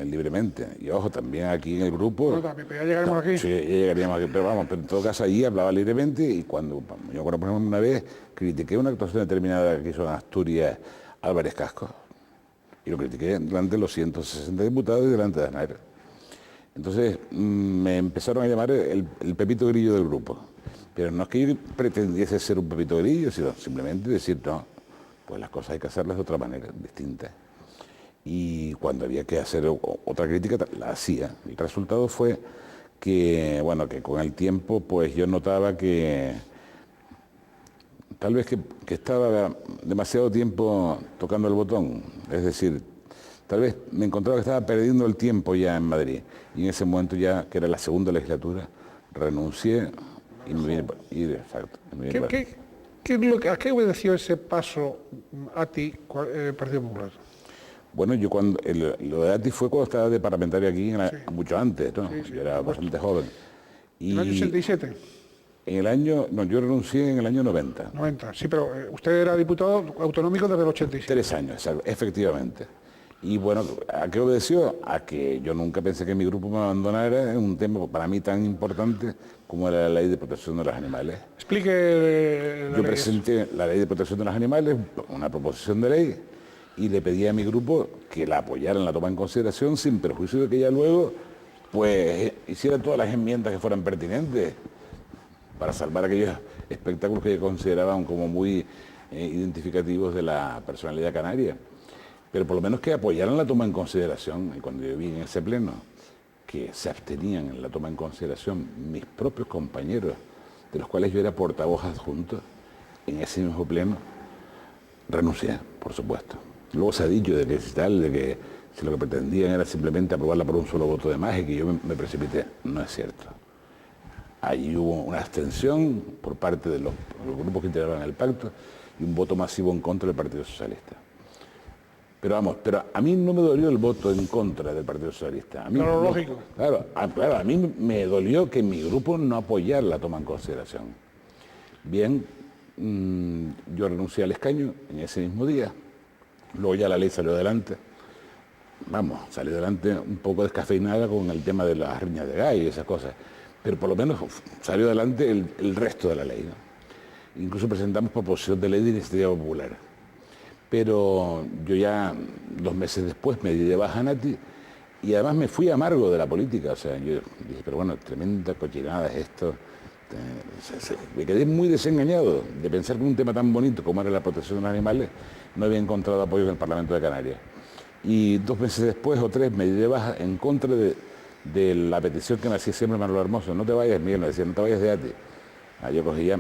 libremente. Y ojo, también aquí en el grupo... No, también, ya llegaremos aquí. Sí, ya llegaríamos aquí, pero en todo caso ahí hablaba libremente y cuando, yo recuerdo por ejemplo una vez, critiqué una actuación determinada que hizo en Asturias Álvarez Casco. Y lo critiqué delante de los 160 diputados y delante de Aznar. Entonces me empezaron a llamar el Pepito Grillo del grupo. Pero no es que yo pretendiese ser un Pepito Grillo, sino simplemente decir, no, pues las cosas hay que hacerlas de otra manera, distinta. Y cuando había que hacer otra crítica, la hacía. El resultado fue que, bueno, que con el tiempo, pues yo notaba que tal vez que estaba demasiado tiempo tocando el botón. Es decir, tal vez me encontraba que estaba perdiendo el tiempo ya en Madrid. Y en ese momento ya, que era la segunda legislatura, renuncié y me vine... Exacto. ¿A qué obedeció ese paso a ti, Partido Popular? Bueno, yo lo de ATI fue cuando estaba de parlamentario aquí, mucho antes, ¿no? Sí, yo era bastante joven. ¿En el año 87? Yo renuncié en el año 90. 90, sí, pero usted era diputado autonómico desde el 87. 3 años, efectivamente. Y bueno, ¿a qué obedeció? A que yo nunca pensé que mi grupo me abandonara en un tema para mí tan importante como era la Ley de Protección de los Animales. Explique. Yo presenté la Ley de Protección de los Animales, una proposición de ley, y le pedí a mi grupo que la apoyara en la toma en consideración sin perjuicio de que ella luego pues hiciera todas las enmiendas que fueran pertinentes para salvar aquellos espectáculos que consideraban como muy identificativos de la personalidad canaria. Pero por lo menos que apoyaran la toma en consideración. Y cuando yo vi en ese pleno que se abstenían en la toma en consideración mis propios compañeros, de los cuales yo era portavoz adjunto, en ese mismo pleno, renuncié, por supuesto. Luego se ha dicho de que si lo que pretendían era simplemente aprobarla por un solo voto de más y que yo me precipité. No es cierto. Ahí hubo una abstención por parte de los grupos que integraban el pacto y un voto masivo en contra del Partido Socialista. Pero vamos, a mí no me dolió el voto en contra del Partido Socialista. A mí, claro, lógico. Claro, a mí me dolió que mi grupo no apoyara la toma en consideración. Bien, yo renuncié al escaño en ese mismo día. Luego ya la ley salió adelante. Vamos, salió adelante un poco descafeinada con el tema de las riñas de gallo y esas cosas. Pero por lo menos salió adelante el resto de la ley, ¿no? Incluso presentamos proposición de ley de iniciativa popular. Pero yo ya 2 meses después me di de baja Nati y además me fui amargo de la política. O sea, yo dije, pero bueno, tremenda cochinada es esto. Me quedé muy desengañado de pensar que un tema tan bonito como era la protección de los animales no había encontrado apoyo en el Parlamento de Canarias. Y 2 meses después o 3 me di de baja en contra de la petición que me hacía siempre Manuel Hermoso. No te vayas, Miguel, me decía, no te vayas de ATI. Yo cogía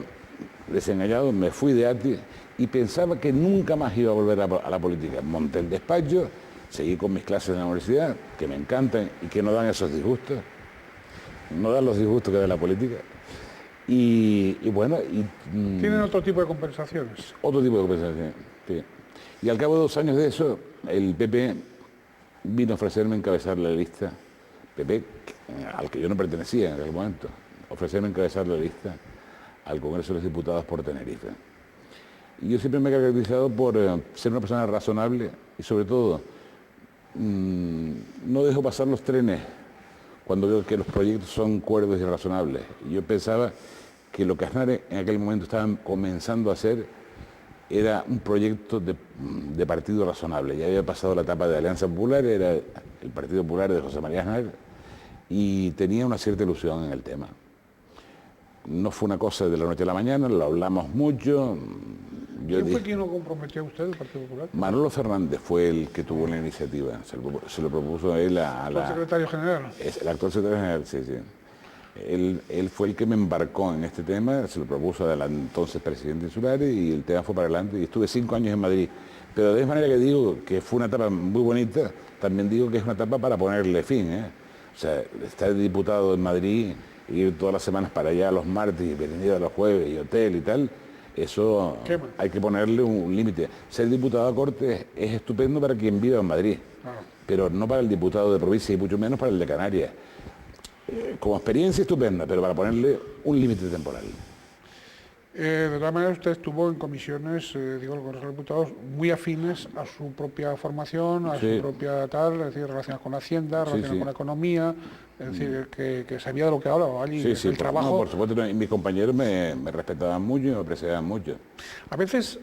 desengañado, me fui de ATI y pensaba que nunca más iba a volver a la política. Monté el despacho, seguí con mis clases en la universidad, que me encantan y que no dan esos disgustos. No dan los disgustos que da la política. Y bueno... ¿Tienen otro tipo de compensaciones? Otro tipo de compensaciones, sí. Y al cabo de 2 años de eso, el PP vino a ofrecerme encabezar la lista, PP, al que yo no pertenecía en aquel momento, ofrecerme encabezar la lista al Congreso de los Diputados por Tenerife. Y yo siempre me he caracterizado por ser una persona razonable y sobre todo no dejo pasar los trenes cuando veo que los proyectos son cuerdos y razonables. Y yo pensaba que lo que Aznar en aquel momento estaban comenzando a hacer era un proyecto de partido razonable. Ya había pasado la etapa de Alianza Popular, era el Partido Popular de José María Aznar y tenía una cierta ilusión en el tema. No fue una cosa de la noche a la mañana, lo hablamos mucho. ¿Quién fue quien lo comprometió a usted, el Partido Popular? Manolo Fernández fue el que tuvo la iniciativa. Se lo propuso a él ¿El secretario general? El actual secretario general, sí, sí. Él fue el que me embarcó en este tema, se lo propuso al entonces presidente Insulares y el tema fue para adelante y estuve 5 años en Madrid. Pero de esa manera que digo que fue una etapa muy bonita, también digo que es una etapa para ponerle fin, ¿eh? O sea, estar diputado en Madrid, ir todas las semanas para allá los martes y venir a los jueves y hotel y tal, eso hay que ponerle un límite. Ser diputado a Cortes es estupendo para quien viva en Madrid, pero no para el diputado de provincia y mucho menos para el de Canarias. Como experiencia estupenda, pero para ponerle un límite temporal. De todas maneras, usted estuvo en comisiones, digo, el Congreso de Diputados, muy afines a su propia formación, a su propia tal, es decir, relacionadas con la Hacienda, relacionadas con la economía, es decir, que sabía de lo que hablaba allí, el trabajo. No, por supuesto, y mis compañeros me respetaban mucho y me apreciaban mucho. A veces,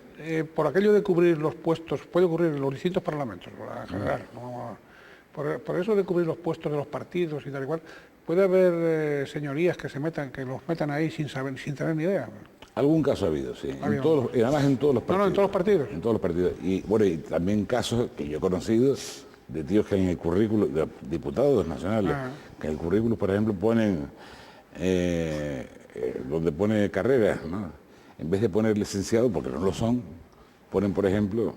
por aquello de cubrir los puestos, puede ocurrir en los distintos parlamentos, en general, por eso de cubrir los puestos de los partidos y tal y cual, puede haber señorías que los metan ahí sin tener ni idea. Algún caso ha habido, sí. Y además en todos los partidos. No, en todos los partidos. En todos los partidos. Y bueno, y también casos que yo he conocido de tíos que en el currículo, de diputados nacionales, que en el currículo, por ejemplo, ponen, donde pone carreras, ¿no? En vez de poner licenciado, porque no lo son, ponen, por ejemplo,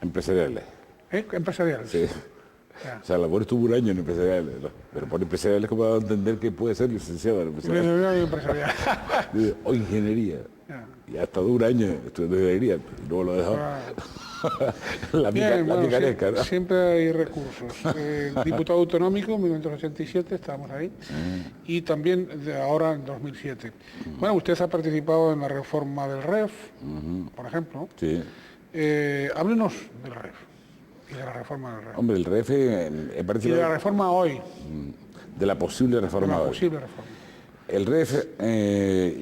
empresariales. ¿Empresariales? Sí. O sea, labor estuvo 1 año en empresariales, ¿no? Pero por empresariales como va a entender que puede ser licenciado en empresarial. O ingeniería. Y hasta 1 año estudiando ingeniería, y luego lo dejó. La picaresca, ¿no? Siempre hay recursos. Diputado autonómico, en 1987, estábamos ahí, y también ahora en 2007. Bueno, usted ha participado en la reforma del REF, por ejemplo. Sí. Háblenos del REF. Y de la reforma del REF. Hombre, el REF... y de la reforma hoy. De la posible reforma hoy. El REF,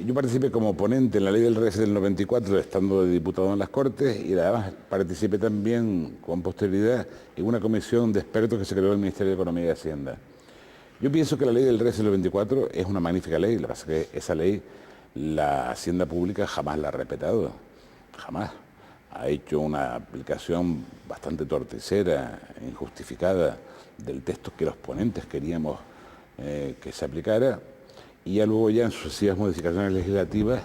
yo participé como ponente en la ley del REF del 94, estando de diputado en las Cortes, y además participé también con posterioridad en una comisión de expertos que se creó en el Ministerio de Economía y Hacienda. Yo pienso que la ley del REF del 94 es una magnífica ley, lo que pasa es que esa ley la Hacienda Pública jamás la ha respetado, jamás. Ha hecho una aplicación bastante torticera, injustificada del texto que los ponentes queríamos que se aplicara, y ya luego en sucesivas modificaciones legislativas,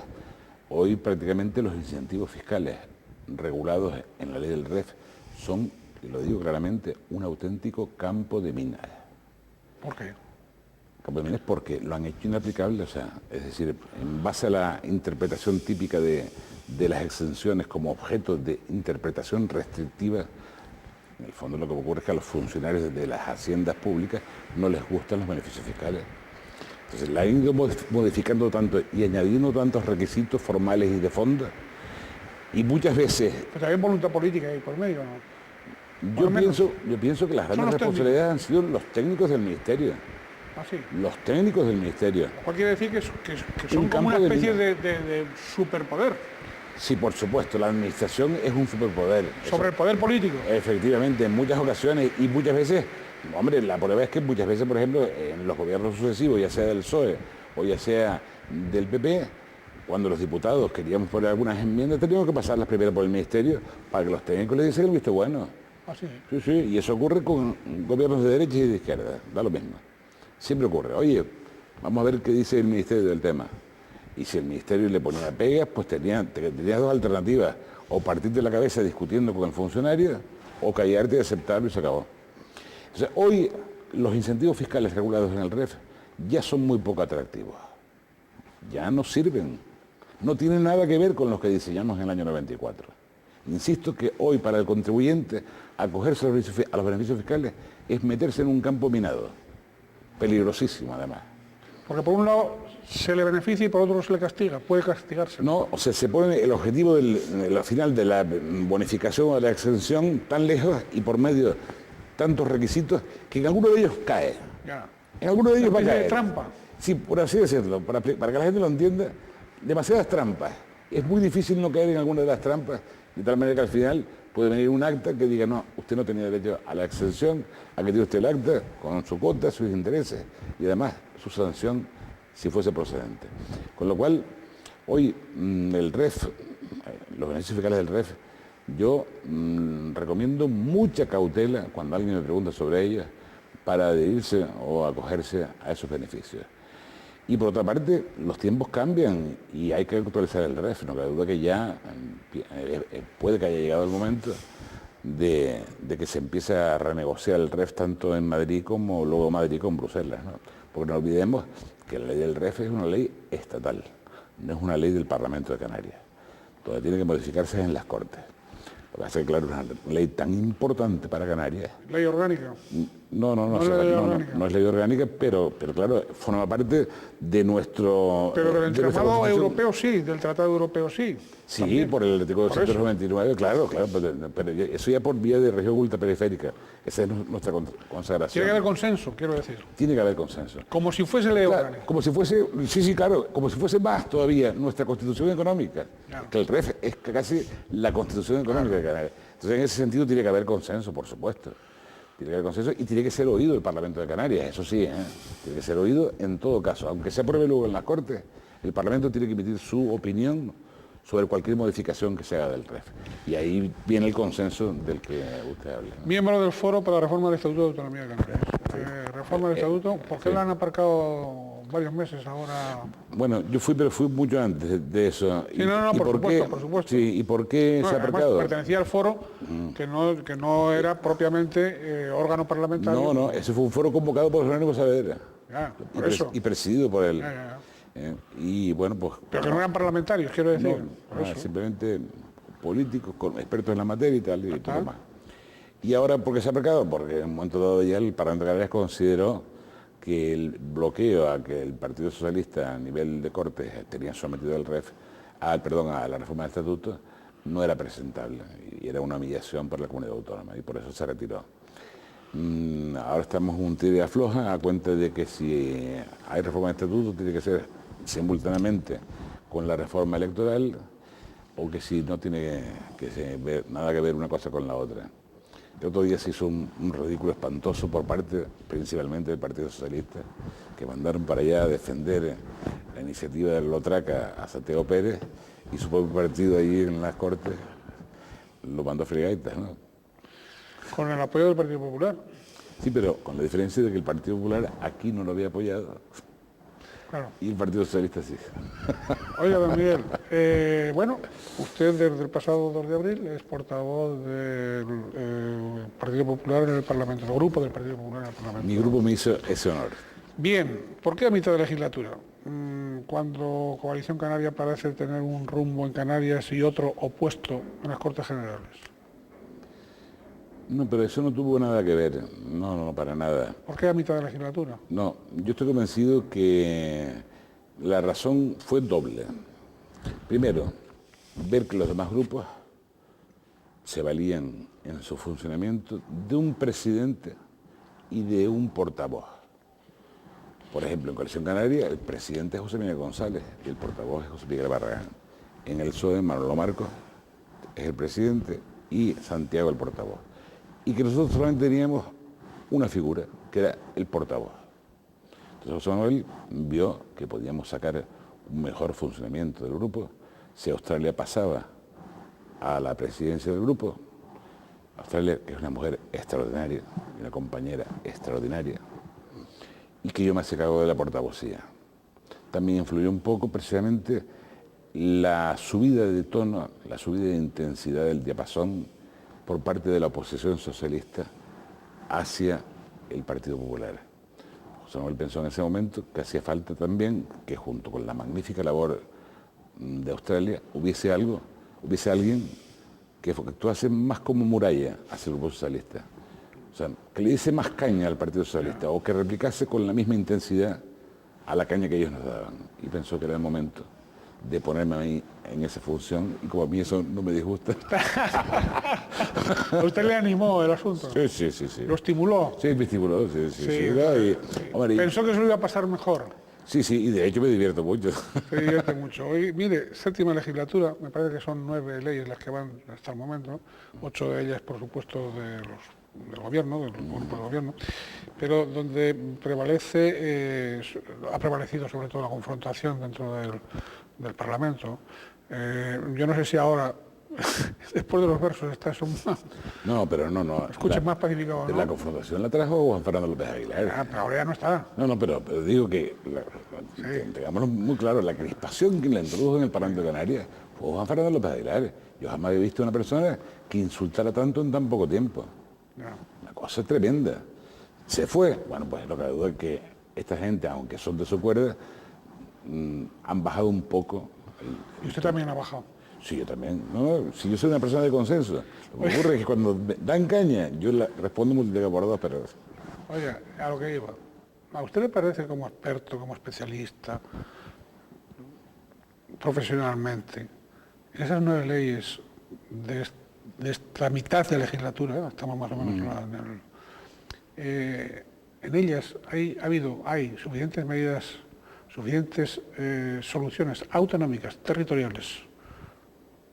hoy prácticamente los incentivos fiscales regulados en la ley del REF son y lo digo claramente, un auténtico campo de minas. ¿Por qué? Campo de minas porque lo han hecho inaplicable, o sea, es decir, en base a la interpretación típica de las exenciones como objeto de interpretación restrictiva. En el fondo lo que ocurre es que a los funcionarios de las haciendas públicas no les gustan los beneficios fiscales. Entonces la han ido modificando tanto y añadiendo tantos requisitos formales y de fondo. Y muchas veces... Pero hay voluntad política ahí por medio, ¿no? Yo pienso que las grandes responsabilidades han sido los técnicos del Ministerio. ¿Ah, sí? Los técnicos del Ministerio. Lo cual quiere decir que son como una especie de superpoder. Sí, por supuesto, la administración es un superpoder. Sobre el poder político. Efectivamente, en muchas ocasiones y muchas veces, hombre, la prueba es que muchas veces, por ejemplo, en los gobiernos sucesivos, ya sea del PSOE o ya sea del PP, cuando los diputados queríamos poner algunas enmiendas, teníamos que pasarlas primero por el Ministerio para que los técnicos les diesen el visto bueno. ¿Ah, sí? Sí, sí, y eso ocurre con gobiernos de derecha y de izquierda, da lo mismo. Siempre ocurre. Oye, vamos a ver qué dice el Ministerio del tema. Y si el Ministerio le ponía pegas, pues tenías dos alternativas. O partir de la cabeza discutiendo con el funcionario, o callarte y aceptarlo y se acabó. O sea, hoy los incentivos fiscales regulados en el REF ya son muy poco atractivos. Ya no sirven. No tienen nada que ver con los que diseñamos en el año 94. Insisto que hoy para el contribuyente acogerse a los beneficios fiscales es meterse en un campo minado. Peligrosísimo además. Porque por un lado se le beneficia y por otro se le castiga, puede castigarse. No, o sea, se pone el objetivo al final de la bonificación o de la exención tan lejos y por medio de tantos requisitos que en alguno de ellos cae. Ya. En alguno de ellos va a caer. De trampa. Sí, por así decirlo, para que la gente lo entienda, demasiadas trampas. Es muy difícil no caer en alguna de las trampas, de tal manera que al final puede venir un acta que diga, no, usted no tenía derecho a la exención, a que tiene usted el acta con su cuota, sus intereses y además su sanción si fuese procedente. Con lo cual, hoy el REF, los beneficios fiscales del REF, yo recomiendo mucha cautela cuando alguien me pregunta sobre ellos para adherirse o acogerse a esos beneficios. Y por otra parte, los tiempos cambian y hay que actualizar el REF, no cabe duda que ya puede que haya llegado el momento de que se empiece a renegociar el REF tanto en Madrid como luego Madrid con Bruselas, ¿no? Porque no olvidemos que la ley del REF es una ley estatal, no es una ley del Parlamento de Canarias. Todavía tiene que modificarse en las Cortes. Lo que hace claro, una ley tan importante para Canarias. ¿Ley orgánica? No es ley orgánica, pero claro, forma parte de nuestro... Pero del Tratado Europeo sí, del Tratado Europeo sí. Sí, también. por el artículo 229, claro, pero eso ya por vía de región ultraperiférica. Esa es nuestra consagración. Tiene que haber consenso, quiero decir. Tiene que haber consenso. Como si fuese ley orgánica. Como si fuese, sí, claro, como si fuese más todavía nuestra Constitución Económica, claro. Que el REF es casi la Constitución Económica de Canarias. Entonces, en ese sentido tiene que haber consenso, por supuesto. Tiene que haber consenso y tiene que ser oído el Parlamento de Canarias, eso sí, tiene que ser oído en todo caso. Aunque se apruebe luego en las Cortes, el Parlamento tiene que emitir su opinión sobre cualquier modificación que se haga del REF. Y ahí viene el consenso del que usted habla, ¿no? Miembro del Foro para la Reforma del Estatuto de Autonomía de Canarias. Reforma del Estatuto, ¿por qué la han aparcado varios meses ahora? Bueno, yo fui, pero fui mucho antes de eso. Sí, por supuesto. Sí, ¿y por qué se ha aparcado? Pertenecía al foro, que no era propiamente órgano parlamentario. No, ese fue un foro convocado por Jerónimo Saavedra. Por eso. Y presidido por él. Y bueno, pues... Pero que no eran parlamentarios, quiero decir. Simplemente políticos, expertos en la materia y tal, y todo más. ¿Y ahora por qué se ha aparcado? Porque en un momento dado ya el Parlamento de Canarias consideró que el bloqueo a que el Partido Socialista a nivel de Cortes tenía sometido al REF, a la reforma del Estatuto, no era presentable y era una humillación para la comunidad autónoma y por eso se retiró. Ahora estamos un tiro y afloja a cuenta de que si hay reforma del Estatuto tiene que ser simultáneamente con la reforma electoral o que si no tiene nada que ver una cosa con la otra. El otro día se hizo un ridículo espantoso por parte principalmente del Partido Socialista, que mandaron para allá a defender la iniciativa del Lotraca a Santiago Pérez y su propio partido ahí en las Cortes lo mandó a fregaitas, ¿no? Con el apoyo del Partido Popular. Sí, pero con la diferencia de que el Partido Popular aquí no lo había apoyado. Claro. Y el Partido Socialista sí. Oiga, don Miguel, bueno, usted desde el pasado 2 de abril es portavoz del Partido Popular en el Parlamento, el grupo del Partido Popular en el Parlamento. Mi grupo me hizo ese honor. Bien, ¿por qué a mitad de legislatura? Cuando Coalición Canaria parece tener un rumbo en Canarias y otro opuesto en las Cortes Generales. No, pero eso no tuvo nada que ver. No, para nada. ¿Por qué a mitad de legislatura? No, yo estoy convencido que la razón fue doble. Primero, ver que los demás grupos se valían en su funcionamiento de un presidente y de un portavoz. Por ejemplo, en Coalición Canaria, el presidente es José Miguel González y el portavoz es José Miguel Barragán. En el PSOE, Manolo Marcos es el presidente y Santiago el portavoz. Y que nosotros solamente teníamos una figura, que era el portavoz. Entonces José Manuel vio que podíamos sacar un mejor funcionamiento del grupo. Si Australia pasaba a la presidencia del grupo, Australia, que es una mujer extraordinaria, una compañera extraordinaria, y que yo me hacía cargo de la portavocía. También influyó un poco precisamente la subida de tono, la subida de intensidad del diapasón por parte de la oposición socialista hacia el Partido Popular. José Manuel pensó en ese momento que hacía falta también que junto con la magnífica labor de Australia hubiese alguien que actuase más como muralla hacia el grupo socialista. O sea, que le diese más caña al Partido Socialista o que replicase con la misma intensidad a la caña que ellos nos daban. Y pensó que era el momento de ponerme a mí en esa función, y como a mí eso no me disgusta. ¿A usted le animó el asunto? Sí. ¿Lo estimuló? Sí, me estimuló, sí. Hombre, pensó que se lo iba a pasar mejor. Sí, y de hecho me divierto mucho. Se divierte mucho. Hoy, mire, séptima legislatura, me parece que son 9 leyes las que van hasta el momento, 8 de ellas, por supuesto, del gobierno, del grupo de gobierno, pero donde prevalece, ha prevalecido sobre todo la confrontación dentro del Parlamento. Yo no sé si ahora, después de los versos, está eso más... No, pero no. Escuchen más pacificado, ¿no? La confrontación la trajo Juan Fernando López Aguilar. Pero ahora ya no está. No, pero digo que, tengámoslo muy claro, la crispación que le introdujo en el Parlamento de Canarias fue Juan Fernando López Aguilar. Yo jamás he visto a una persona que insultara tanto en tan poco tiempo. Una cosa tremenda. Se fue. Bueno, pues lo que duda es que esta gente, aunque son de su cuerda, han bajado un poco. ¿Y usted también ha bajado? Sí, yo también. No, si yo soy una persona de consenso. Lo que ocurre es que cuando me dan caña, yo respondo multiplicado por 2, pero... Oye, a lo que iba. ¿A usted le parece como experto, como especialista, profesionalmente, esas 9 leyes de esta mitad de legislatura, estamos más o menos en ellas hay suficientes medidas, suficientes soluciones autonómicas, territoriales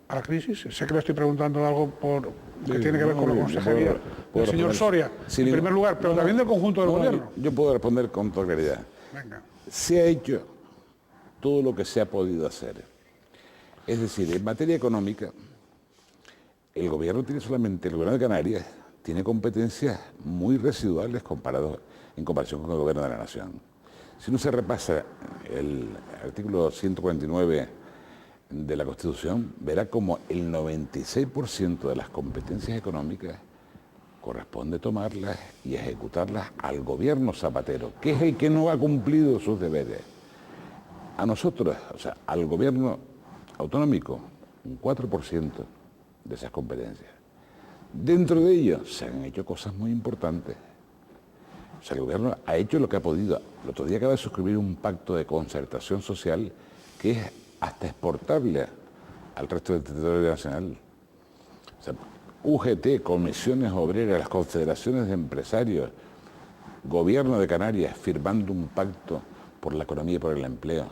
a la crisis? Sé que le estoy preguntando algo que tiene que ver con la consejería del señor Soria, en primer lugar, pero también del conjunto del gobierno. Yo puedo responder con toda claridad. Venga. Se ha hecho todo lo que se ha podido hacer. Es decir, en materia económica, el gobierno de Canarias tiene competencias muy residuales en comparación con el gobierno de la nación. Si uno se repasa el artículo 149 de la Constitución, verá como el 96% de las competencias económicas corresponde tomarlas y ejecutarlas al gobierno Zapatero, que es el que no ha cumplido sus deberes. A nosotros, o sea, al gobierno autonómico, un 4% de esas competencias. Dentro de ellos se han hecho cosas muy importantes. O sea, el gobierno ha hecho lo que ha podido. El otro día acaba de suscribir un pacto de concertación social que es hasta exportable al resto del territorio nacional. O sea, UGT, comisiones obreras, las confederaciones de empresarios, gobierno de Canarias firmando un pacto por la economía y por el empleo,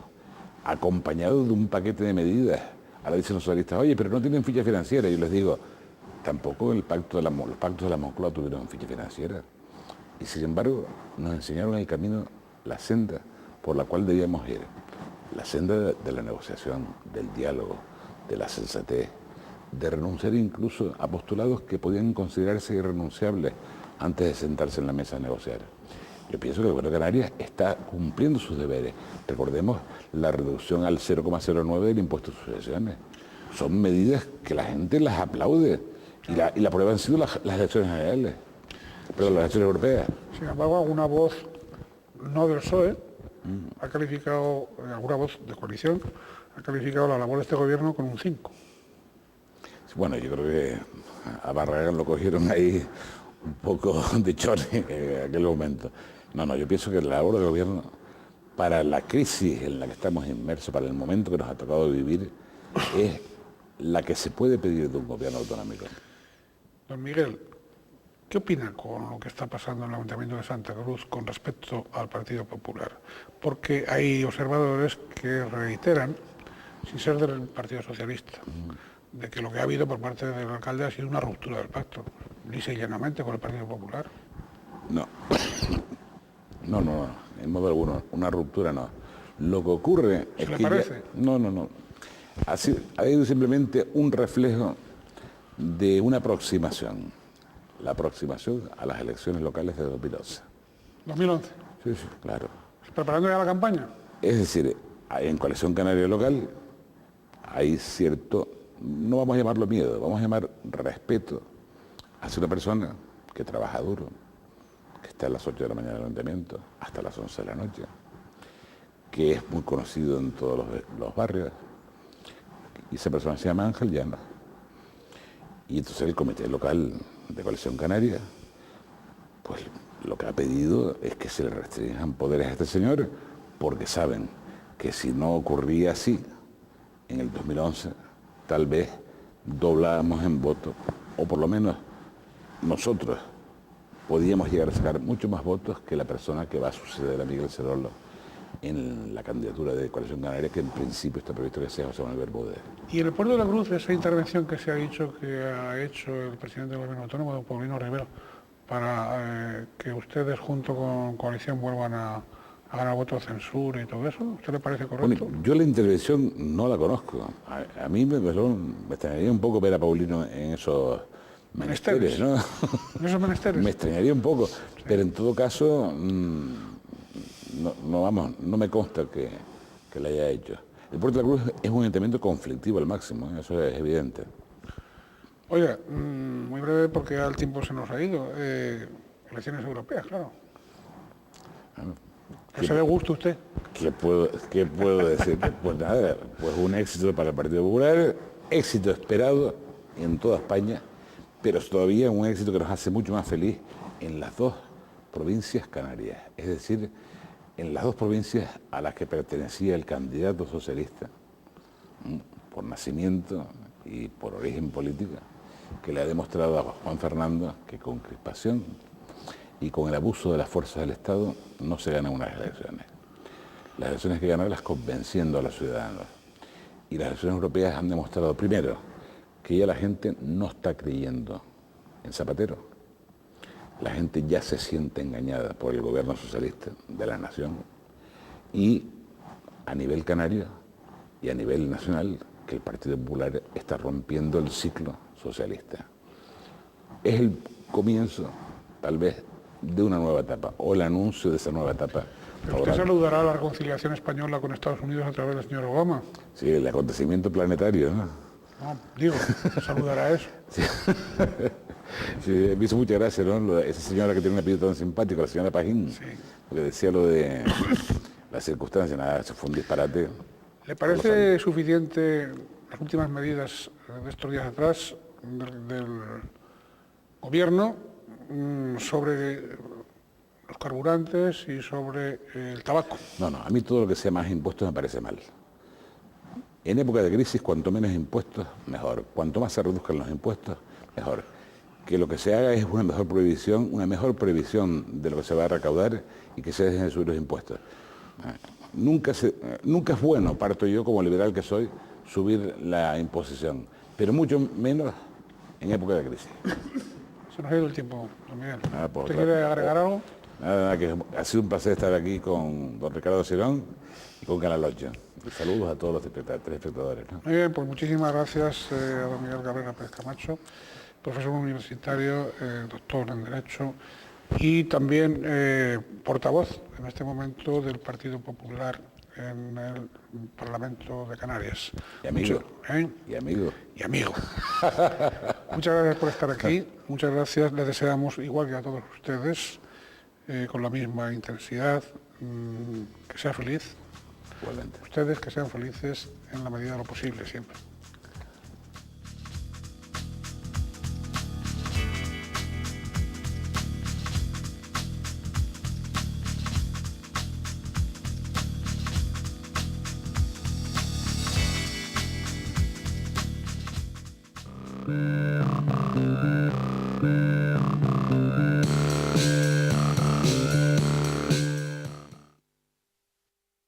acompañado de un paquete de medidas. Ahora dicen los socialistas, oye, pero no tienen ficha financiera. Y yo les digo, tampoco los pactos de la Moncloa tuvieron ficha financiera. Y sin embargo, nos enseñaron el camino, la senda por la cual debíamos ir. La senda de la negociación, del diálogo, de la sensatez, de renunciar incluso a postulados que podían considerarse irrenunciables antes de sentarse en la mesa a negociar. Yo pienso que el gobierno de Canarias está cumpliendo sus deberes. Recordemos la reducción al 0,09 del impuesto de sucesiones. Son medidas que la gente las aplaude. Y la prueba han sido las elecciones generales, perdón, las elecciones europeas. Sin embargo, alguna voz, no del PSOE, ha calificado, alguna voz de coalición, ha calificado la labor de este gobierno con un 5. Bueno, yo creo que a Barragán lo cogieron ahí un poco de chone en aquel momento. No, yo pienso que la labor del gobierno, para la crisis en la que estamos inmersos, para el momento que nos ha tocado vivir, es la que se puede pedir de un gobierno autonómico. Don Miguel, ¿qué opina con lo que está pasando en el Ayuntamiento de Santa Cruz con respecto al Partido Popular? Porque hay observadores que reiteran, sin ser del Partido Socialista, de que lo que ha habido por parte del alcalde ha sido una ruptura del pacto, lisa y llanamente, con el Partido Popular. No, en modo alguno, una ruptura no. Lo que ocurre es ¿Se le que parece? No. Ha habido simplemente un reflejo de una aproximación, la aproximación a las elecciones locales de 2011. 2011. Sí, claro. ¿Preparando ya la campaña? Es decir, en Coalición Canaria Local hay cierto, no vamos a llamarlo miedo, vamos a llamar respeto hacia una persona que trabaja duro, que está a las 8 de la mañana en el ayuntamiento, hasta las 11 de la noche, que es muy conocido en todos los barrios, y esa persona se llama Ángel Llanos. Y entonces el Comité Local de Coalición Canaria, pues lo que ha pedido es que se le restrinjan poderes a este señor, porque saben que si no ocurría así en el 2011, tal vez doblábamos en voto, o por lo menos nosotros podíamos llegar a sacar mucho más votos que la persona que va a suceder a Miguel Cerolo en la candidatura de Coalición Canaria, que en principio está previsto que sea José Manuel Bermúdez. Y en el Puerto de la Cruz, esa intervención que se ha dicho que ha hecho el presidente del Gobierno Autónomo, don Paulino Rivera, para que ustedes junto con Coalición vuelvan a ganar votos de censura y todo eso, ¿usted le parece correcto? Bueno, yo la intervención no la conozco. A mí me extrañaría un poco ver a Paulino en esos menesteres, ¿no? ¿En esos menesteres? Me extrañaría un poco, pero en todo caso, no me consta que la haya hecho. El Puerto de la Cruz es un ayuntamiento conflictivo al máximo, eso es evidente. Oiga, muy breve porque ya el tiempo se nos ha ido. Elecciones europeas, claro. ¿Qué se le gusta a usted? ¿Qué puedo decir? Pues nada, pues un éxito para el Partido Popular, éxito esperado en toda España, pero todavía un éxito que nos hace mucho más feliz en las dos provincias canarias, es decir, en las dos provincias a las que pertenecía el candidato socialista, por nacimiento y por origen político, que le ha demostrado a Juan Fernando que con crispación y con el abuso de las fuerzas del Estado no se ganan unas elecciones. Las elecciones hay que ganarlas convenciendo a los ciudadanos. Y las elecciones europeas han demostrado, primero, que ya la gente no está creyendo en Zapatero. La gente ya se siente engañada por el gobierno socialista de la nación. Y a nivel canario y a nivel nacional, que el Partido Popular está rompiendo el ciclo socialista. Es el comienzo, tal vez, de una nueva etapa, o el anuncio de esa nueva etapa. ¿Pero usted saludará a la reconciliación española con Estados Unidos a través del señor Obama? Sí, el acontecimiento planetario, ¿no? No, digo, saludará eso. Sí. Sí, me hizo mucha gracia, ¿no? Esa señora que tiene un apellido tan simpático, la señora Pajín, sí, porque decía lo de las circunstancias, nada, eso fue un disparate. ¿Le parece suficiente las últimas medidas de estos días atrás del gobierno sobre los carburantes y sobre el tabaco? No, a mí todo lo que sea más impuestos me parece mal. En época de crisis, cuanto menos impuestos, mejor. Cuanto más se reduzcan los impuestos, mejor. Que lo que se haga es una mejor previsión de lo que se va a recaudar y que se dejen de subir los impuestos. Nunca es bueno, parto yo como liberal que soy, subir la imposición, pero mucho menos en época de crisis. Se nos ha ido el tiempo, don Miguel. Pues, ¿Usted quiere agregar algo? Nada, que ha sido un placer estar aquí con don Ricardo Cirón y con Canal 8. Y saludos a todos los telespectadores, ¿no? Muy bien, pues muchísimas gracias a don Miguel Cabrera Pérez Camacho, profesor universitario, doctor en Derecho y también portavoz en este momento del Partido Popular en el Parlamento de Canarias. Y amigo. Y amigo. Y amigo. Muchas gracias por estar aquí. Muchas gracias. Les deseamos, igual que a todos ustedes, con la misma intensidad, que sea feliz. Igualmente. Ustedes que sean felices en la medida de lo posible siempre. Thank you.